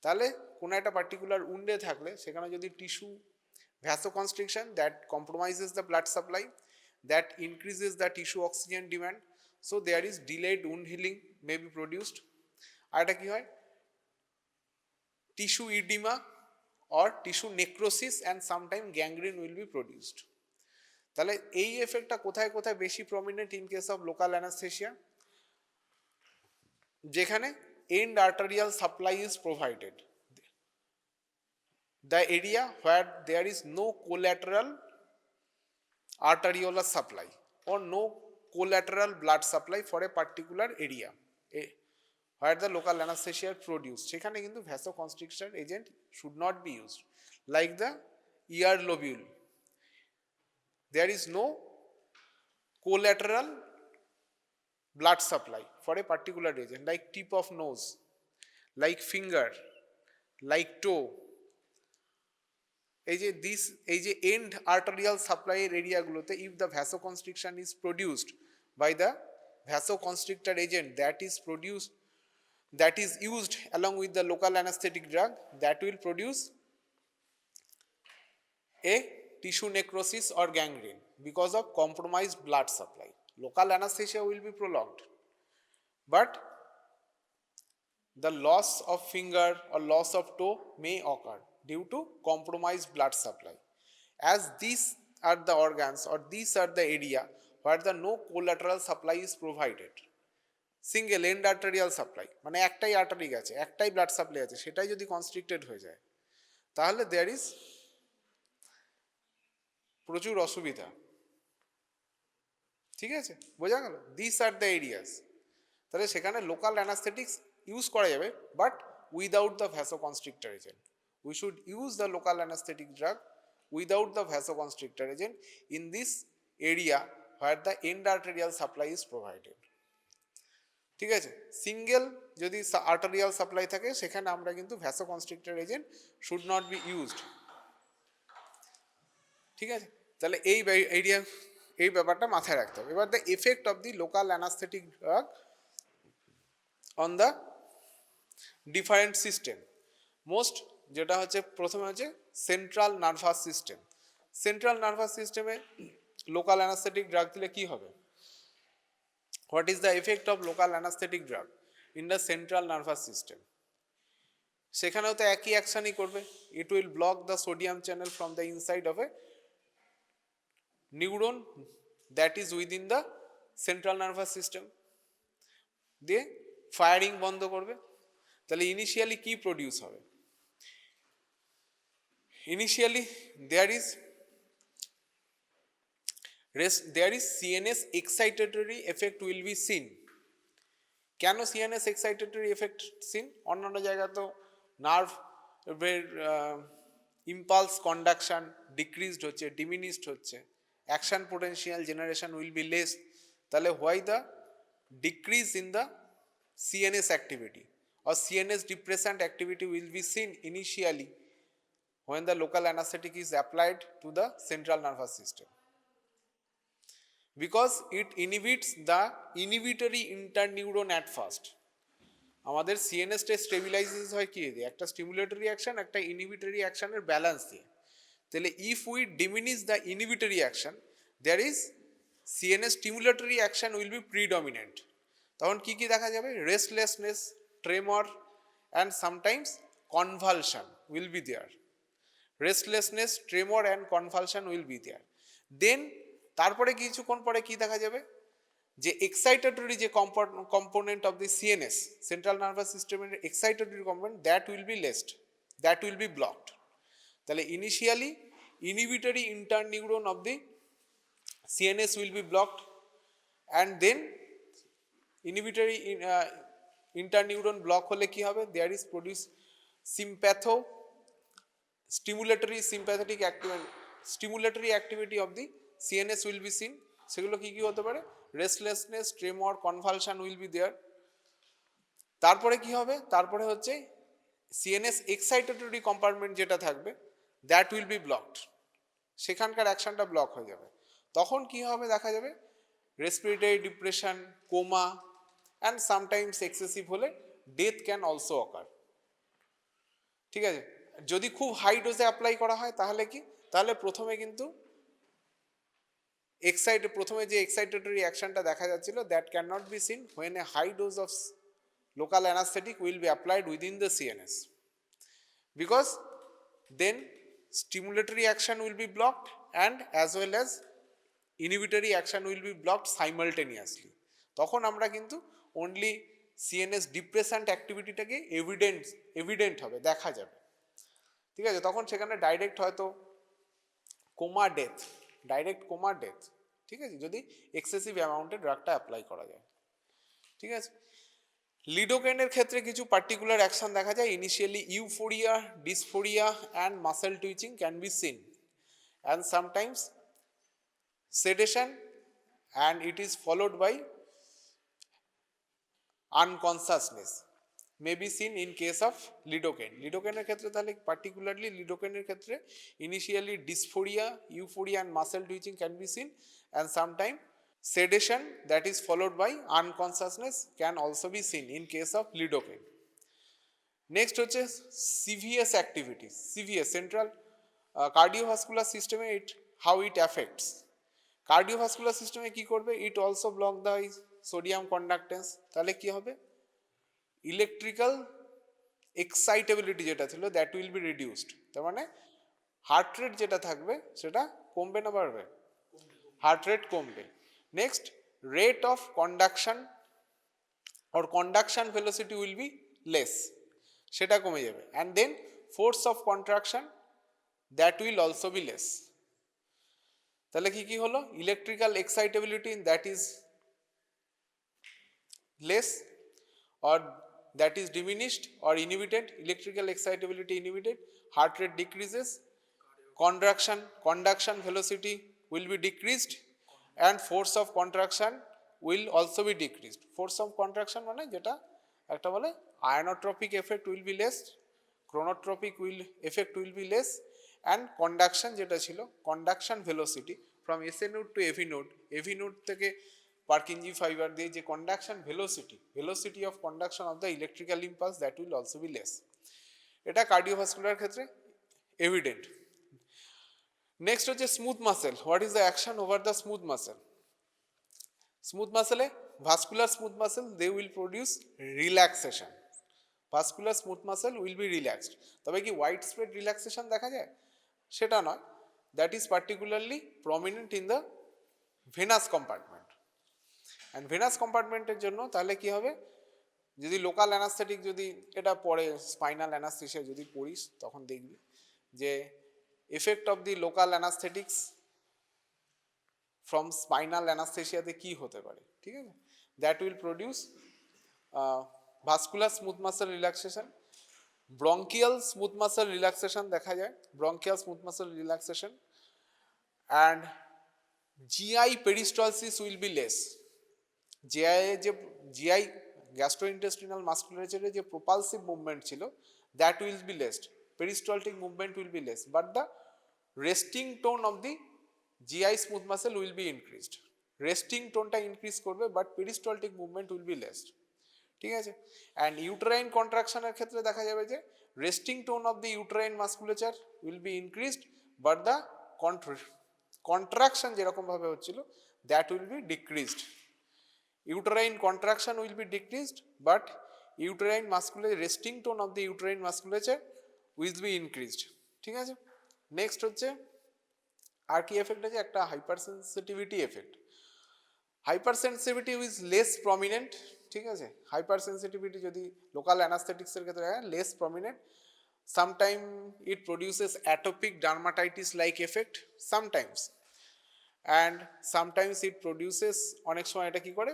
তাহলে কোনো একটা পার্টিকুলার উন্ডে থাকলে সেখানে যদি tissue vasoconstriction that compromises the blood supply, that increases the tissue oxygen demand, so there is delayed wound healing may be produced। আর এটা কি হয়, tissue edema or tissue necrosis and sometime gangrene will be produced। তাহলে এই এফেক্টটা কোথায় কোথায় বেশি prominent in case of local anaesthesia, যেখানে end arterial supply is provided, the area where there is no collateral arteriolar supply or no collateral blood supply for a particular area where the local anesthesia produced, সেখানে কিন্তু vasoconstriction agent should not be used, like the ear lobule, there is no collateral blood supply for a particular region, like tip of nose, like finger, like toe। এই যে end arterial সাপ্লাইয়ের এরিয়াগুলোতে if the vasoconstriction is produced by the vasoconstrictor agent that is used along with the local anesthetic drug, that will produce a tissue necrosis or gangrene because of compromised blood supply। Local anesthesia will be prolonged, but the loss of finger or loss of toe may occur due to compromised blood supply, as these are the organs or these are the area where the no collateral supply is provided। Single end arterial supply মানে একটাই artery গেছে, একটাই blood supply আছে, সেটাই যদি constricted হয়ে যায় তাহলে দেয়ার ইজ প্রচুর অসুবিধা। ঠিক আছে, বোঝা গেল, দিস আর দ্য এরিয়াস। তাহলে সেখানে লোকাল অ্যানাস্থেটিক্স ইউজ করা যাবে, but without the vasoconstrictor agent. We should use the local anesthetic drug without the vasoconstrictor agent in this area where the end arterial supply is provided। ঠিক আছে, single যদি arterial supply থাকে সেখানে আমরা কিন্তু vasoconstrictor agent should not be used. ঠিক আছে, তাহলে এই ব্যাপারটা মাথায় রাখতে হবে। এবার the effect of the local anaesthetic drug on the different system, most যেটা হচ্ছে প্রথমে হচ্ছে central nervous system. Central nervous সিস্টেমে লোকাল অ্যানাস্থেটিক ড্রাগ দিলে কি হবে, what is the effect of local anaesthetic drug in the central nervous system? সেখানেও তো একই অ্যাকশনই করবে, it will block the sodium channel from the inside of A neuron that is within the central nervous system, দিয়ে firing বন্ধ করবে। তাহলে initially কি produce হবে, initially there is there is CNS excitatory effect will be seen. কেন CNS excitatory effect seen? অন্যান্য জায়গায় তো নার্ভ ইম্পালস কন্ডাকশন ডিক্রিজড হচ্ছে, ডিমিনিশড হচ্ছে, action potential generation will be less. তাহলে why the decrease in the CNS activity or CNS depressant activity will be seen initially when the local anesthetic is applied to the central nervous system, because it inhibits the inhibitory interneuron at first. আমাদের CNS টা stabilises হয় কি দিয়ে? একটা stimulatory action, একটা inhibitory অ্যাকশনের balance দিয়ে। তাহলে if we diminish the inhibitory action, there is CNS stimulatory action will be predominant. তখন কি কি দেখা যাবে? Restlessness, tremor and sometimes convulsion will be there. Restlessness, tremor and convulsion will be there. Then তারপরে কিছুক্ষণ পরে কি দেখা যাবে? যে এক্সাইটেটরি যে component of the CNS, central nervous সিস্টেমের excitatory component, that will be lessed, that will be blocked. তাহলে initially inhibitory interneuron of the CNS will be blocked, and then inhibitory interneuron block হলে কি হবে? There is produced stimulatory sympathetic stimulatory activity of the CNS will be seen. সেগুলো কি কি হতে পারে? Restlessness, tremor, convulsion will be there. তারপরে কি হবে? তারপরে হচ্ছে সিএনএস এক্সাইটেটরি কম্পার্টমেন্ট যেটা থাকবে, দ্যাট উইল বি ব্লকড, সেখানকার অ্যাকশনটা ব্লক হয়ে যাবে। তখন কি হবে? দেখা যাবে respiratory depression, coma, and sometimes excessive হলে ডেথ ক্যান অলসো অকার। ঠিক আছে? যদি খুব হাই ডোজে অ্যাপ্লাই করা হয় তাহলে কি? তাহলে প্রথমে কিন্তু প্রথমে যে এক্সাইটেটরি অ্যাকশনটা দেখা যাচ্ছিল, that can not be seen when a high dose of local anaesthetic will be applied within the CNS, because then stimulatory action will be blocked and as well as inhibitory action will be blocked simultaneously. তখন আমরা কিন্তু only CNS depressant অ্যাক্টিভিটিটাকে evident হবে, দেখা যাবে। ঠিক আছে? তখন সেখানে ডাইরেক্ট হয়তো coma death, direct coma death, ঠিক আছে, যদি এক্সেসিভ অ্যামাউন্টে ড্রাগটা অ্যাপ্লাই করা যায়। ঠিক আছে? লিডোকেনের ক্ষেত্রে কিছু পার্টিকুলার অ্যাকশন দেখা যায়। Initially euphoria, dysphoria and muscle twitching can be seen, and sometimes sedation, and it is followed by unconsciousness may be seen in case of lidocaine. লিডোকেনের ক্ষেত্রে তাহলে পার্টিকুলারলি লিডোকেনের ক্ষেত্রে initially dysphoria, euphoria and muscle twitching can be seen, and sometime sedation that is followed by unconsciousness can also be seen in case of lidocaine. Next হচ্ছে CVS activities. CVS central cardiovascular system A how it affects. Cardiovascular system এ কি করবে? It also block the sodium conductance. তাহলে কি হবে? Electrical excitability যেটা ছিল that will be reduced. তার মানে হার্ট রেট যেটা থাকবে সেটা কমবে না বাড়বে? হার্ট রেট কমবে। Next, rate of conduction or conduction velocity will be less, সেটা কমে যাবে, and then force of contraction that will also be less. তাহলে কি কি হলো? Electrical excitability that is less or that is diminished or inhibited, electrical excitability inhibited, heart rate decreases, conduction velocity will be decreased, and force of contraction will also be decreased. Force of contraction মানে যেটা একটা বলে ionotropic effect will be less, chronotropic effect will be less, and conduction যেটা ছিল conduction velocity from SA node to AV node থেকে Purkinje fiber দিয়ে যে conduction velocity of conduction of the electrical impulse, that will also be less. এটা cardiovascular ক্ষেত্রে evident. Next হচ্ছে smooth muscle. What is the action over the smooth muscle? Smooth মাসেলে vascular smooth muscle they will produce relaxation. Vascular smooth muscle will be relaxed. তবে কি wide spread relaxation দেখা যায়? সেটা নয়, that is particularly prominent in the venous compartment. And venous কম্পার্টমেন্টের জন্য তাহলে কি হবে? যদি লোকাল অ্যানাস্থেটিক, যদি এটা পরে স্পাইনাল অ্যানাস্থেসিয়া যদি পড়িস তখন দেখবি যে effect of the local anesthetics from spinal অ্যানাস্থেসিয়াতে কি হতে পারে, ঠিক আছে, that will produce vascular smooth muscle relaxation, bronchial smooth muscle relaxation দেখা যায়, bronchial smooth muscle relaxation, and GI peristalsis will be less. GI gastrointestinal মাসকুলারেচারের যে প্রোপালসিভ মুভমেন্ট ছিল that will be less, peristaltic movement will be less, but the resting tone of the GI smooth muscle will be increased. Resting টোনটা increase করবে but peristaltic movement will be less, ঠিক আছে। And uterine কন্ট্রাকশনের ক্ষেত্রে দেখা যাবে যে resting tone of the uterine musculature will be increased but the contraction যেরকমভাবে হচ্ছিল that will be decreased. Uterine contraction will be decreased, but uterine musculature, resting tone of the uterine musculature will be increased, ঠিক আছে। Next হচ্ছে আর কি effect আছে, একটা hypersensitivity effect. Hypersensitivity is less prominent, ঠিক আছে, হাইপারসেন্সিটিভিটি যদি লোকাল অ্যানাস্থেটিক্সের ক্ষেত্রে হয় less prominent, sometime it produces atopic dermatitis like effect sometimes, and sometimes it produces, অনেক সময় এটা কী করে,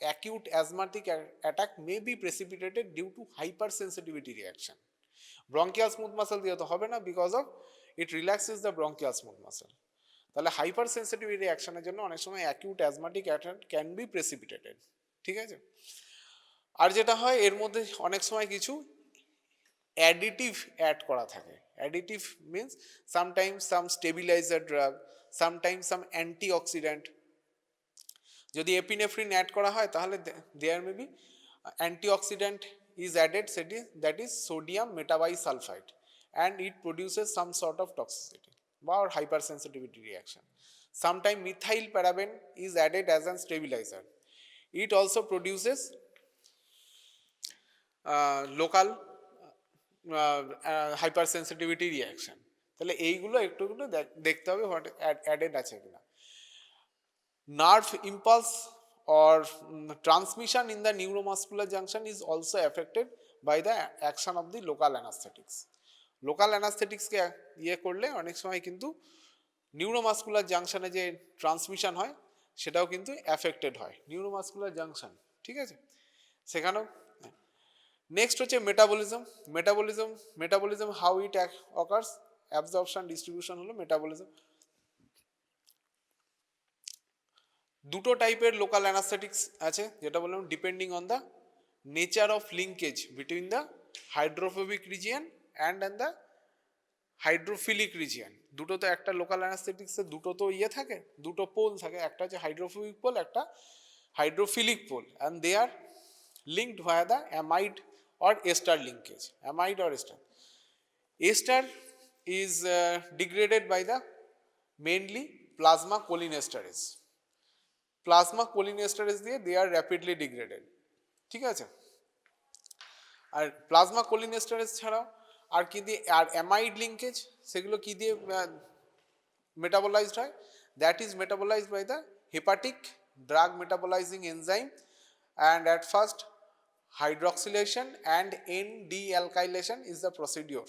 acute asthmatic attack may be precipitated due to hypersensitivity reaction. Bronchial smooth muscle দিয়ে তো হবে না, because of it relaxes the bronchial smooth muscle. তাহলে হাইপার সেন্সিটিভিটি রিয়াকশনের জন্য অনেক সময় acute asthmatic attack can be precipitated, ঠিক আছে। আর যেটা হয় এর মধ্যে অনেক সময় কিছু অ্যাডিটিভ অ্যাড করা থাকে। Additive means sometimes some stabiliser drug, sometimes some antioxidant. যদি এপিনেফ্রিন অ্যাড করা হয় তাহলে there may be antioxidant is added, that is sodium metabisulfite, and it produces some sort of toxicity or hypersensitivity reaction. Sometimes methyl paraben is added as a stabilizer. It also produces local hypersensitivity reaction. তাহলে এইগুলো একটু দেখতে হবে added আছে কিনা। Nerve impulse or transmission in the neuromuscular junction is also affected by the action of the local anesthetics. Local anesthetics কে ইয়ে করলে অনেক সময় কিন্তু নিউরোমাসকুলার জাংশনে যে ট্রান্সমিশন হয় সেটাও কিন্তু অ্যাফেক্টেড হয়, নিউরোমাসকুলার জাংশন, ঠিক আছে, সেখানেও। নেক্সট হচ্ছে metabolism. Metabolism how it occurs, absorption distribution হলো মেটাবলিজম। দুটো টাইপের লোকাল অ্যানাস্থেটিক্স আছে, যেটা বললাম depending on the nature of linkage between the hydrophobic region and the hydrophilic region. দুটো তো একটা লোকাল অ্যানাস্থেটিক্সে দুটো তো ইয়ে থাকে, দুটো পোল থাকে, একটা হচ্ছে হাইড্রোফোবিক পোল, একটা hydrophilic pole, and they are linked via the amide or ester linkage, amide or ester. Ester is degraded by the mainly plasma cholinesterase. Plasma cholinesterase দিয়ে they are rapidly degraded, ঠিক আছে। আর plasma cholinesterase ছাড়াও আর কি দিয়ে, আর amide linkage, সেগুলো কি দিয়ে metabolised হয়, that is metabolised by the hepatic drug metabolising enzyme, and at first hydroxylation and N-dealkylation is the procedure.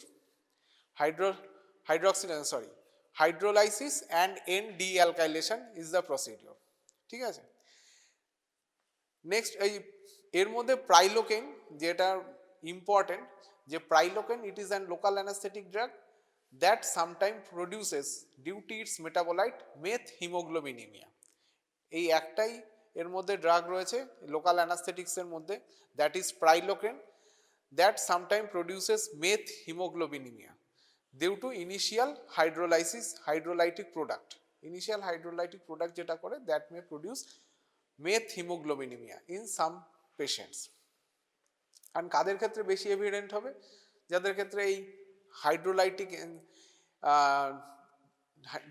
Hydrolysis and N-dealkylation is the procedure, ঠিক আছে। নেক্সট এই এর মধ্যে প্রাইলোকেন যেটা ইম্পর্টেন্ট, যে prilocaine it is an local anaesthetic drug that sometime produces due to its metabolite methaemoglobinaemia. এই একটাই এর মধ্যে ড্রাগ রয়েছে লোকাল অ্যানাস্থেটিক্সের মধ্যে, that is prilocaine, that sometime produces methaemoglobinaemia due to initial hydrolytic product. Initial hydrolytic product যেটা করে that may produce methaemoglobinaemia in some patients. কারণ কাদের ক্ষেত্রে বেশি এভিডেন্ট হবে, যাদের ক্ষেত্রে এই হাইড্রোলাইটিক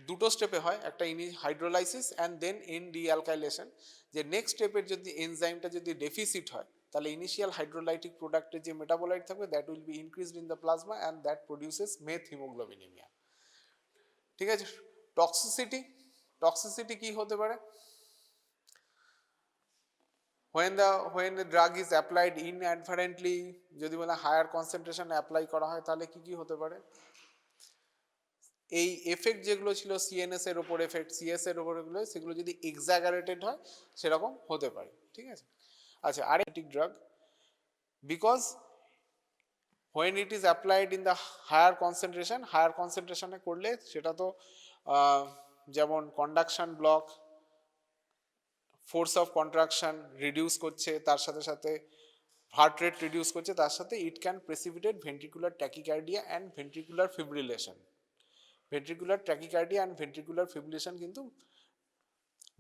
দুটো স্টেপে হয়, একটা হাইড্রোলাইসিস অ্যান্ড দেন N-dealkylation, যে নেক্সট স্টেপের যদি এনজাইমটা যদি ডেফিসিট হয় তাহলে ইনিশিয়াল হাইড্রোলাইটিক প্রোডাক্টের যে মেটাবোলাইট থাকবে that will be increased in the plasma and that produces methaemoglobinaemia, ঠিক আছে। টক্সিসিটি কি হতে পারে, when the drug is applied inadvertently, যদি বলা হায়ার কনসেন্ট্রেশন অ্যাপ্লাই করা হয় তাহলে কি কি হতে পারে, এই এফেক্ট যেগুলো ছিল সিএনএস এর ওপর এফেক্ট, সিএস এর ওপর এগুলো, সেগুলো যদি এক্সাগারেটেড হয় সেরকম হতে পারে, ঠিক আছে। আচ্ছা, আরেকটি drug, because when it is applied in the higher concentration এ করলে সেটা তো যেমন conduction block, force of contraction reduce করছে, তার সাথে সাথে হার্ট রেট রিডিউস করছে, তার সাথে it can precipitate ventricular tachycardia and ventricular fibrillation. Ventricular tachycardia and ventricular fibrillation কিন্তু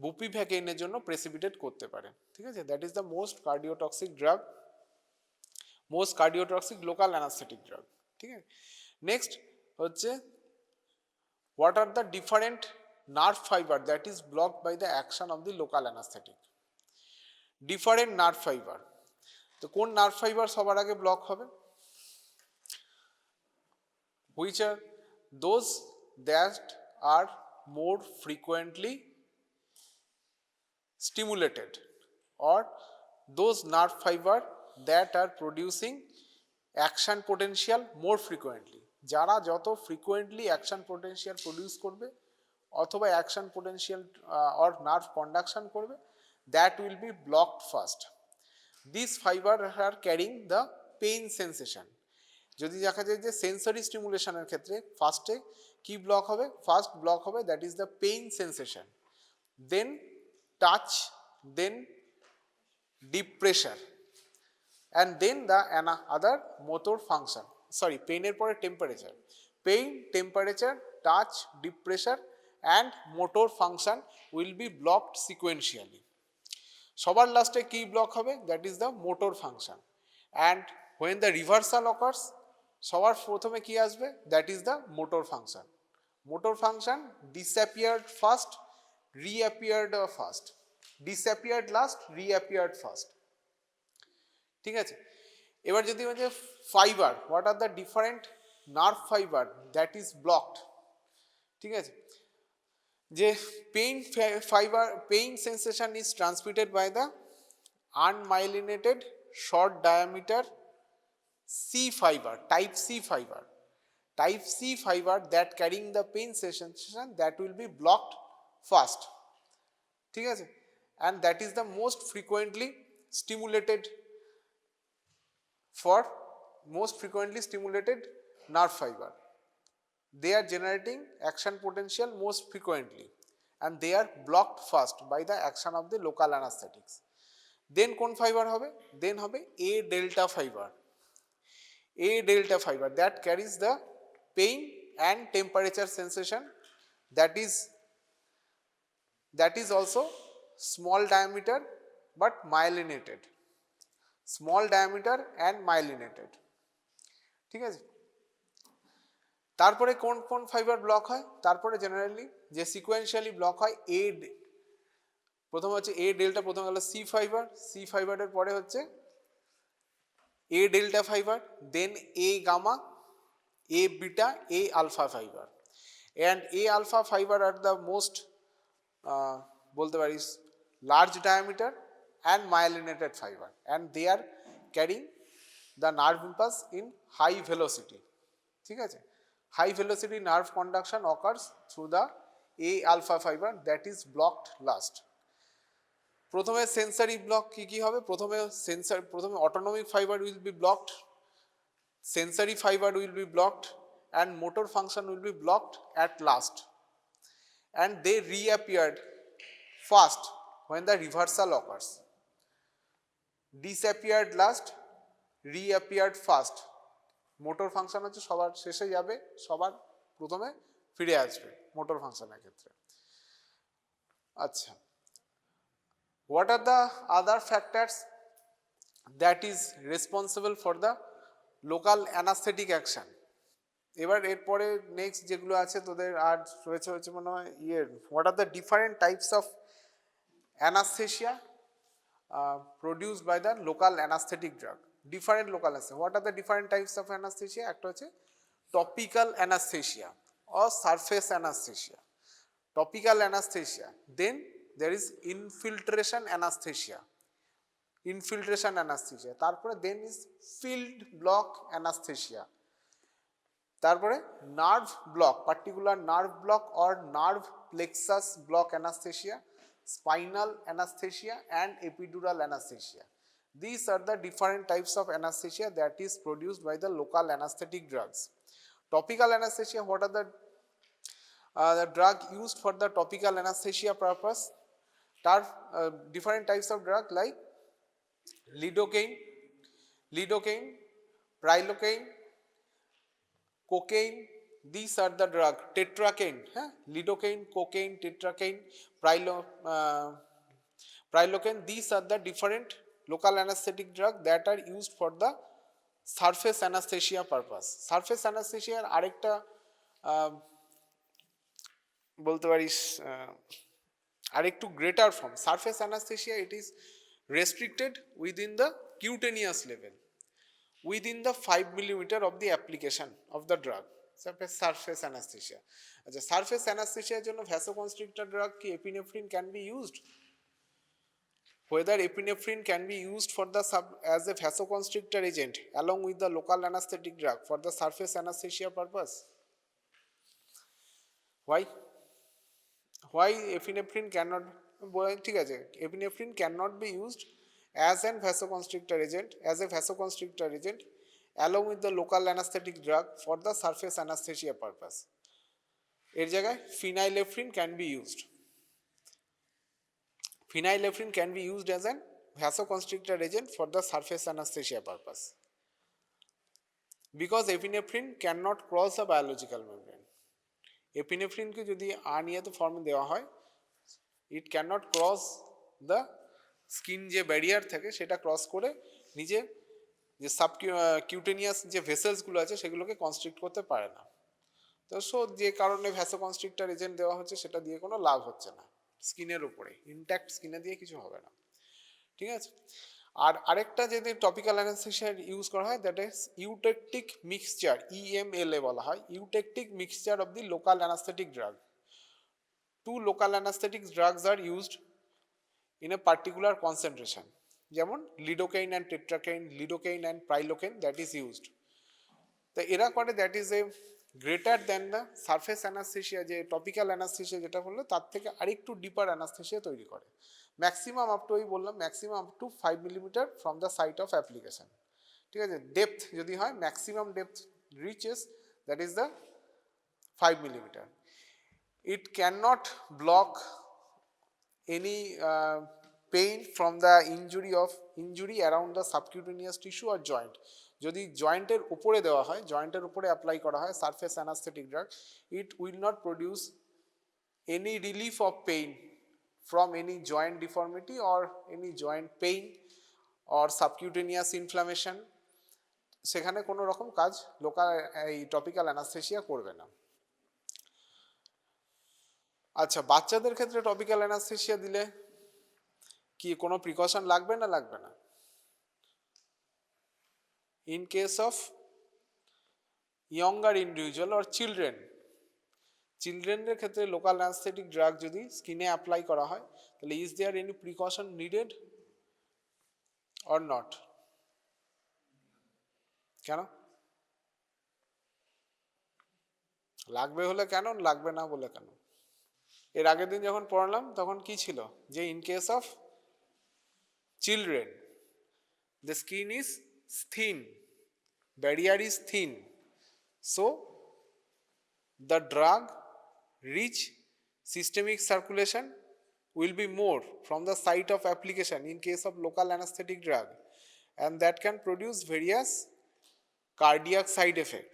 বুপিভ্যাকেইনের জন্য প্রেসিপিটেট করতে পারে, ঠিক আছে। That is the most cardiotoxic drug, most cardiotoxic local anaesthetic drug, ঠিক আছে। নেক্সট হচ্ছে what are the different nerve fiber that is blocked by the action of the local anesthetic? Different nerve fiber, তো কোন nerve fibre সবার আগে block হবে? which are those that are more frequently stimulated, or those nerve fiber that are producing action potential more frequently, যারা যত frequently action potential produce করবে অথবা action potential or nerve conduction করবে, that will be blocked first. This fibre are carrying the pain sensation. যদি দেখা যায় যে sensory স্টিমুলেশনের ক্ষেত্রে ফার্স্টে কি ব্লক হবে? ফার্স্ট ব্লক হবে that is the pain sensation, then touch, then deep pressure, and then the other motor function, sorry, pain এর পরে temperature, pain, temperature, touch, deep pressure and motor function will be blocked sequentially. সবার লাস্টে কি block হবে? that is the motor function, and when the reversal occurs সবার প্রথমে কি আসবে? that is the motor function. motor function disappeared first, reappeared first, disappeared last, reappeared first, ঠিক আছে। এবার যদি বলছে fibre, what are the different nerve fibre that is blocked, ঠিক আছে। যে pain fibre, pain sensation is transmitted by the unmyelinated short diameter C fibre, type C fibre, type C fibre that carrying the pain sensation that will be blocked first, ঠিক আছে। And that is the most frequently stimulated for most frequently stimulated nerve fiber. They are generating action potential most frequently and they are blocked first by the action of the local anesthetics. Then কোন fibre হবে? Then হবে A delta fiber. A delta fiber that carries the pain and temperature sensation, that is also small diameter but myelinated, small diameter and myelinated, ঠিক আছে। তারপরে কোন কোন fibre block হয়? তারপরে জেনারেলি যে সিকোয়েন্সিয়ালি ব্লক হয়, প্রথমে হচ্ছে এ ডেল্টা, প্রথমে হলো সি ফাইবার, সি ফাইবারের পরে হচ্ছে A delta fibre, then A gamma, A beta, A alpha fibre, and A alpha fibre are the most বলতে পারিস large diameter and myelinated fiber, and they are carrying the nerve impulse in high velocity, ঠিক আছে। high velocity nerve conduction occurs through the A alpha fiber that is blocked last. প্রথমে sensory block কি কি হবে? প্রথমে autonomic fibre will be blocked, sensory fiber will be blocked and motor function will be blocked at last, and they reappeared first when the reversal occurs. Disappeared last, reappeared first. Motor function হচ্ছে সবার শেষে যাবে, সবার প্রথমে ফিরে আসবে motor ফাংশনের ক্ষেত্রে। আচ্ছা, what are the other factors that is responsible for the local anaesthetic action? এবার এরপরে নেক্সট যেগুলো আছে তোদের আর রয়েছে হচ্ছে মনে হয় what are the different types of anaesthesia produced by the local anesthetic drug. Different local anesthesia. What are the different types of anesthesia? একটা হচ্ছে topical anesthesia or surface anesthesia. Topical anesthesia. Then there is infiltration anesthesia. Infiltration anesthesia. তারপরে then is field block anesthesia. তারপরে nerve block, particular nerve block or nerve plexus block anaesthesia, spinal anesthesia and epidural anesthesia. These are the different types of anesthesia that is produced by the local anesthetic drugs. Topical anesthesia, what are the drug used for the topical anesthesia purpose? Different types of drug like lidocaine, prilocaine, cocaine. These are the drug. Tetracaine, lidocaine, cocaine, tetracaine, prilocaine. These are the different local anesthetic drug that are used for the surface anesthesia purpose. Surface anesthesia আরেকটা বলতে পারিস আরেকটু greater form. Surface anaesthesia, it is restricted within the cutaneous level, within the 5 millimeter of the application of the drug. Surface anesthesia. আচ্ছা, surface অ্যানাস্থেসিয়ার জন্য vasoconstrictor drug কি epinephrine can be used? Whether epinephrine can be used for the as a vasoconstrictor agent along with the local anesthetic drug for the surface anesthesia purpose? Why epinephrine cannot? ঠিক আছে, epinephrine cannot be used as a vasoconstrictor agent along with the local anesthetic drug for the surface anesthesia purpose. এর জায়গায় phenylephrine can be used. Phenylephrine can be used as a vasoconstrictor agent for the surface anesthesia purpose because epinephrine cannot cross the biological membrane. Epinephrine কে যদি আনিয়ত ফর্মে দেওয়া হয়, it cannot cross the skin যে barrier থাকে সেটা cross করে নিজে যে সাবকিউটেনিয়াস যে ভেসেলসগুলো আছে সেগুলোকে কনস্ট্রিক্ট করতে পারে না। তো যে কারণে ভ্যাসোকনস্ট্রিক্টর এজেন্ট দেওয়া হচ্ছে সেটা দিয়ে কোনো লাভ হচ্ছে না, স্কিনের উপরে ইনট্যাক্ট স্কিনে দিয়ে কিছু হবে না, ঠিক আছে। আর আরেকটা যদি টপিক্যাল অ্যানাস্থেসিয়া ইউজ করা হয়, that is eutectic mixture, EMLA বলা হয়, eutectic mixture of the local anaesthetic drug. Two local anaesthetic drugs are used in a particular concentration, যেমন lidocaine and tetracaine, lidocaine and prilocaine, that is used. তো এরা করে that is a greater than the surface anaesthesia, যে topical anaesthesia যেটা বললো তার থেকে আরেকটু ডিপার অ্যানাস্থেসিয়া তৈরি করে। ম্যাক্সিমাম আপ টু, ওই বললাম maximum up to 5 millimetre from the site of application, ঠিক আছে। ডেপথ যদি হয়, maximum depth reaches that is the 5 millimeter. It cannot block any pain from the injury around the subcutaneous tissue or joint. যদি জয়েন্টের উপরে দেওয়া হয়, জয়েন্টের উপরে অ্যাপ্লাই করা হয় surface anaesthetic drug, it will not produce any relief of pain from any joint deformity or any joint pain or subcutaneous inflammation. সেখানে কোনো রকম কাজ লোকাল এই টপিক্যাল অ্যানাস্থেসিয়া করবে না। আচ্ছা, বাচ্চাদের ক্ষেত্রে টপিক্যাল অ্যানাস্থেসিয়া দিলে কি কোনো প্রিকশন লাগবে না লাগবে না? In case of younger individual or চিলড্রেনদের ক্ষেত্রে লোকাল অ্যানাস্থেটিক ড্রাগ যদি স্কিনে অ্যাপ্লাই করা হয়, তাহলে is there any precaution needed or not? কেন লাগবে হলে কেন, লাগবে না বলে কেন? এর আগের দিন যখন পড়লাম তখন কি ছিল, যে in case of children the skin is thin, barrier is thin, so the drug reach systemic circulation will be more from the site of application in case of local anesthetic drug, and that can produce various cardiac side effect,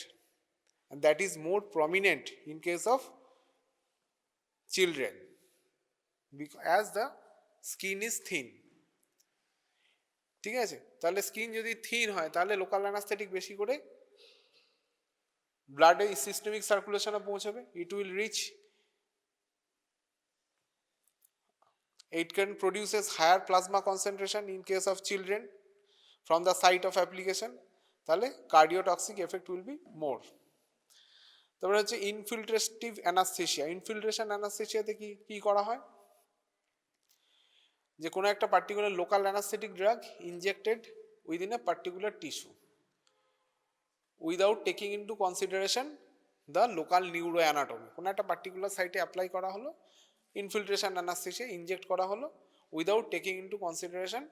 and that is more prominent in case of children as the skin is thin, ঠিক আছে। তাহলে skin যদি thin হয় তাহলে local anaesthetic বেশি করে ব্লাডে systemic সার্কুলেশনে পৌঁছাবে, it will reach, it can produces higher plasma concentration in case of children from the site of application, তাহলে cardiotoxic effect will be more. তারপরে হচ্ছে ইনফিল্ট্রেটিভ অ্যানাস্থেসিয়া। ইনফিল্ট্রেশন অ্যানাস্থেসিয়াতে কি করা হয়, যে কোনো একটা particular local anaesthetic drug injected within a particular tissue, without taking into consideration the local neuro anatomy. কোনো একটা পার্টিকুলার সাইটে অ্যাপ্লাই করা হলো, ইনফিল্ট্রেশন অ্যানাস্থেসিয়া ইনজেক্ট করা হলো without taking into consideration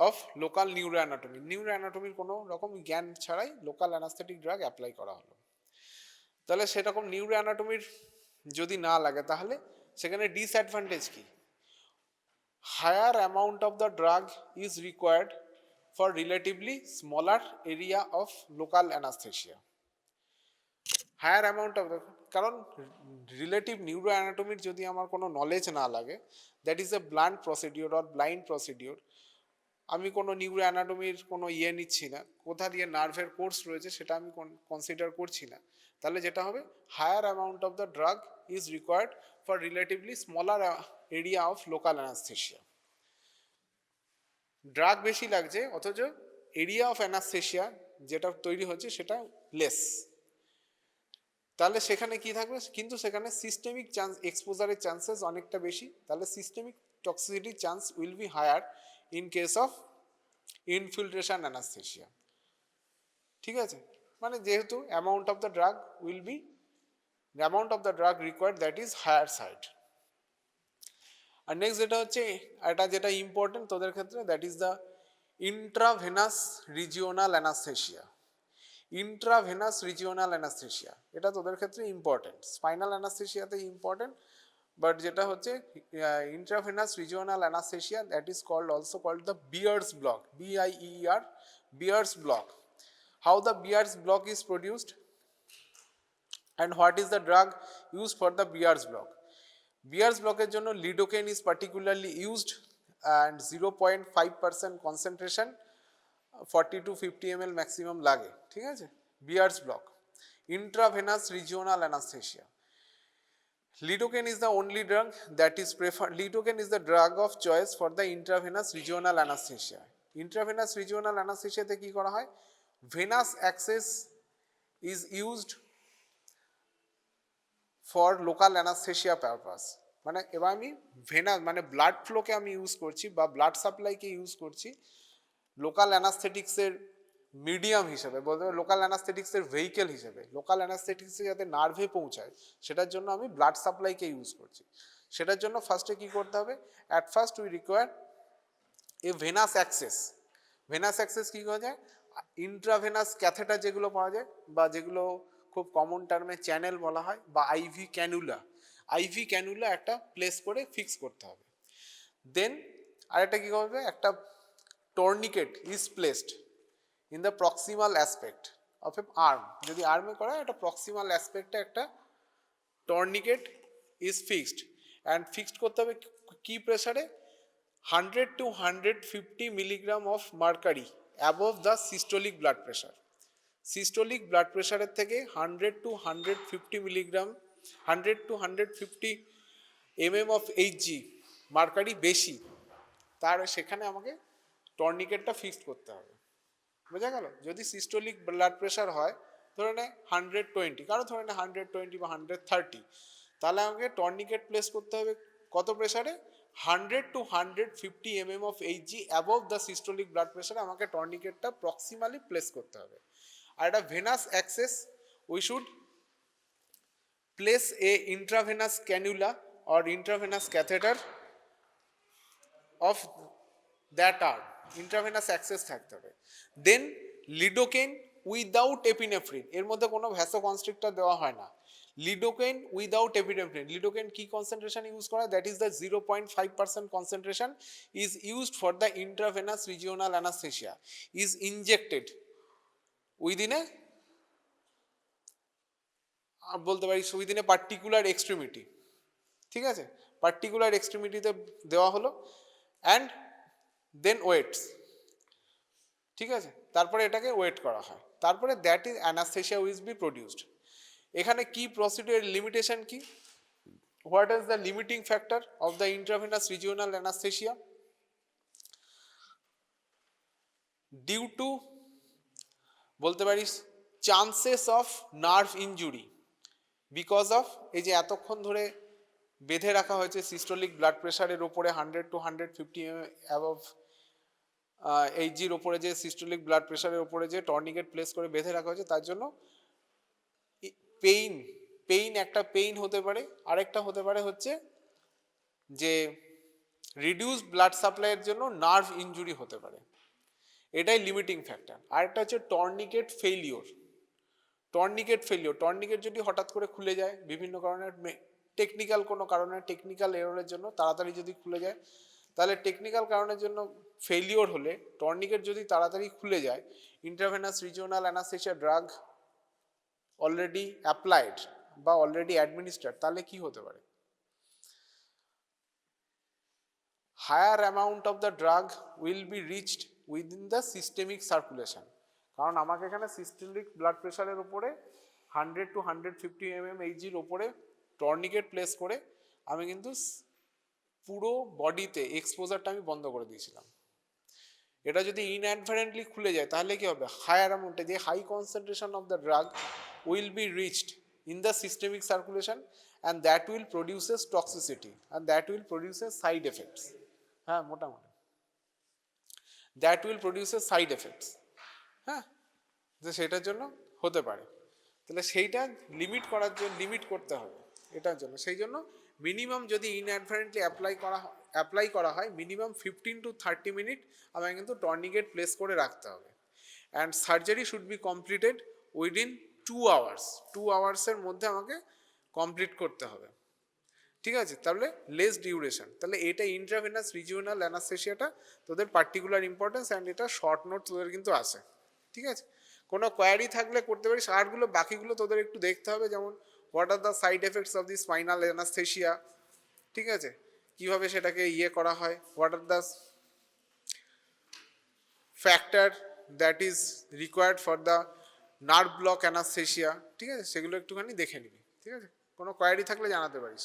of local neuroanatomy. নিউরো অ্যানাটমির কোনো রকম জ্ঞান ছাড়াই লোকাল অ্যানাস্থেটিক ড্রাগ অ্যাপ্লাই করা হলো। তাহলে সেরকম নিউরো অ্যানাটমির যদি না লাগে তাহলে সেখানে ডিসঅ্যাডভান্টেজ কি? Higher amount of the drug is required for relatively smaller area of local anaesthesia. Higher amount of, কারণ রিলেটিভ নিউরো অ্যানাটমির যদি আমার কোনো নলেজ না লাগে, that is a blind procedure or blind procedure. আমি কোনো নিউরো অ্যানাটমির কোনো নিচ্ছি না, কোথা দিয়ে নার্ভের কোর্স রয়েছে সেটা আমি কনসিডার করছি না, তাহলে যেটা হবে higher amount of the drug is required for relatively smaller area of local anaesthesia. Drug বেশি লাগছে অথচ এরিয়া অফ অ্যানাস্থেসিয়া যেটা তৈরি হচ্ছে সেটা লেস, তাহলে সেখানে কি থাকবে? কিন্তু সেখানে সিস্টেমিক চান্স এক্সপোজারের চান্সেস অনেকটা বেশি, তাহলে systemic toxicity chance will be higher in case of infiltration anaesthesia. ঠিক আছে, মানে যেহেতু amount of the drug will be amount of the drug required that is higher side. আর নেক্সট যেটা হচ্ছে এটা যেটা ইম্পর্টেন্ট তোদের ক্ষেত্রে, that is the intravenous regional anaesthesia. Intravenous regional anaesthesia এটা তোদের ক্ষেত্রে ইম্পর্টেন্ট, স্পাইনাল অ্যানাস্থেসিয়াতে ইম্পর্টেন্ট, বাট যেটা হচ্ছে intravenous regional anaesthesia that is called also called the Bier's block, BIER, Bier's block. How the Bier's block is produced and what is the drug used for the Beer's block? Beer's block এর জন্য lidocaine is particularly used and 0.5% concentration, 40 to 50 ml maximum লাগে, ঠিক আছে? Beer's block, intravenous regional anesthesia. Lidocaine is the only drug that is preferred. Lidocaine is the drug of choice for the intravenous regional anesthesia. Intravenous regional anesthesia তে কি করা হয়? Venous access is used for local anaesthesia purpose. মানে এবার আমি venous মানে blood ফ্লোকে আমি use করছি বা ব্লাড সাপ্লাইকে ইউজ করছি লোকাল অ্যানাস্থেটিক্সের মিডিয়াম হিসেবে, বলতে লোকাল অ্যানাস্থেটিক্সের ভেহিকেল হিসেবে, লোকাল অ্যানাস্থেটিক্সে যাতে নার্ভে পৌঁছায় সেটার জন্য আমি ব্লাড সাপ্লাইকে ইউজ করছি। সেটার জন্য ফার্স্টে কি করতে হবে? At first we require a venous access. Venous access কী করা যায়? ইন্ট্রাভেনাস ক্যাথেটার যেগুলো পাওয়া যায় বা যেগুলো খুব কমন টার্মে চ্যানেল বলা হয়, বা আইভি ক্যানুলা, আইভি ক্যানুলা একটা প্লেস করে ফিক্স করতে হবে। দেন আরেকটা কী করবে? একটা tourniquet is placed in the proximal aspect of a arm. যদি আর্মে করা হয়, একটা প্রক্সিমাল অ্যাসপেক্টে একটা tourniquet is fixed, and fixed করতে হবে কি প্রেসারে? 100 to 150 milligram of mercury above the systolic blood pressure. Systolic blood প্রেশারের থেকে 100 to 150 milligram, 100 to 150 mm of Hg mercury বেশি, তার সেখানে আমাকে টর্নিকেটটা ফিক্সড করতে হবে। বোঝা গেল? যদি সিস্টোলিক ব্লাড প্রেশার হয় ধরে নে 120, কারো ধরে নে 120 বা 130, তাহলে আমাকে টর্নিকেট প্লেস করতে হবে কত প্রেশারে? 100 to 150 mm of Hg above the systolic blood প্রেশারে আমাকে টর্নিকেটটা প্রক্সিমালি প্লেস করতে হবে। আর একটা venous access, we should place a intravenous cannula or intravenous catheter of that arm, intravenous access থাকতে হবে। দেন লিডোকেইন উইদাউট এপিনেফ্রিন, এর মধ্যে কোনো ভ্যাসোকনস্ট্রিক্টর দেওয়া হয় না। লিডোকেইন উইদাউট এপিনেফ্রিন, লিডোকেইন কি কনসেন্ট্রেশন ইউজ করা? That is the 0.5% concentration is used for the intravenous regional anaesthesia, is injected within a, বলতে পারি উইদিন এ পার্টিকুলার এক্সট্রিমিটি। ঠিক আছে, পার্টিকুলার এক্সট্রিমিটিতে দেওয়া হলো, অ্যান্ড দেন ওয়েটস। ঠিক আছে, তারপরে এটাকে ওয়েট করা হয়, তারপরে that is anaesthesia will be produced. এখানে কি প্রসিডিউর লিমিটেশন কি? What is the limiting factor of the intravenous regional anaesthesia? Due to বলতে পারিস chances of nerve injury, because of এই যে এতক্ষণ ধরে বেঁধে রাখা হয়েছে সিস্টোলিক ব্লাড প্রেশারের ওপরে 100 to 150 অ্যাবভ এইচজির ওপরে যে সিস্টোলিক ব্লাড প্রেশারের ওপরে যে টর্নিকেট প্লেস করে বেঁধে রাখা হয়েছে, তার জন্য পেইন একটা পেইন হতে পারে, আরেকটা হতে পারে হচ্ছে যে রিডিউস ব্লাড সাপ্লাইয়ের জন্য নার্ভ ইনজুরি হতে পারে, এটাই লিমিটিং ফ্যাক্টর। আরেকটা হচ্ছে টর্নিকেট ফেলিওর। টর্নিকেট যদি হঠাৎ করে খুলে যায় বিভিন্ন কারণে, টেকনিক্যাল কোনো কারণে, টেকনিক্যাল এররের জন্য তাড়াতাড়ি যদি খুলে যায়, তাহলে টেকনিক্যাল কারণের জন্য ফেলিওর হলে টর্নিকেট যদি তাড়াতাড়ি খুলে যায়, intravenous regional anaesthesia drug already applied বা অলরেডি অ্যাডমিনিস্টার্ড, তাহলে কি হতে পারে? Higher amount of the drug will be reached within the systemic circulation. কারণ আমাকে এখানে সিস্টেমিক ব্লাড প্রেশারের উপরে 100 to 150 mm এইচজির ওপরে টর্নিকেট প্লেস করে আমি কিন্তু পুরো বডিতে এক্সপোজারটা আমি বন্ধ করে দিয়েছিলাম। এটা যদি ইনঅ্যাডভারেন্টলি খুলে যায় তাহলে কি হবে? হায়ার অ্যামাউন্টে যে high concentration of the drug will be reached in the systemic circulation and that will produces toxicity and that will produces side effects. হ্যাঁ, মোটামুটি that will produces side effects. হ্যাঁ, যে সেটার জন্য হতে পারে, তাহলে সেইটা লিমিট করতে হবে এটার জন্য। সেই জন্য মিনিমাম যদি ইনঅ্যাডভারেন্টলি অ্যাপ্লাই করা হয় মিনিমাম 15 to 30 মিনিট আমাকে কিন্তু টর্নিকেট প্লেস করে রাখতে হবে। And surgery should be completed within 2 hours। 2 আওয়ার্সের মধ্যে আমাকে কমপ্লিট করতে হবে, ঠিক আছে? তাহলে লেস ডিউরেশন। তাহলে এটা ইন্ট্রাভেনাস রিজিওনাল অ্যানাস্থেসিয়াটা তোদের পার্টিকুলার ইম্পর্টেন্স, অ্যান্ড এটা শর্ট নোট তোদের কিন্তু আছে, ঠিক আছে? কোনো কোয়ারি থাকলে করতে পারিস, আরগুলো বাকিগুলো তোদের একটু দেখতে হবে, যেমন what are the side effects of the spinal anaesthesia, ঠিক আছে? কিভাবে সেটাকে করা হয়, what are the factor that is required for the nerve block anaesthesia, ঠিক আছে? সেগুলো একটুখানি দেখে নিবি, ঠিক আছে? কোনো কোয়ারি থাকলে জানাতে পারিস।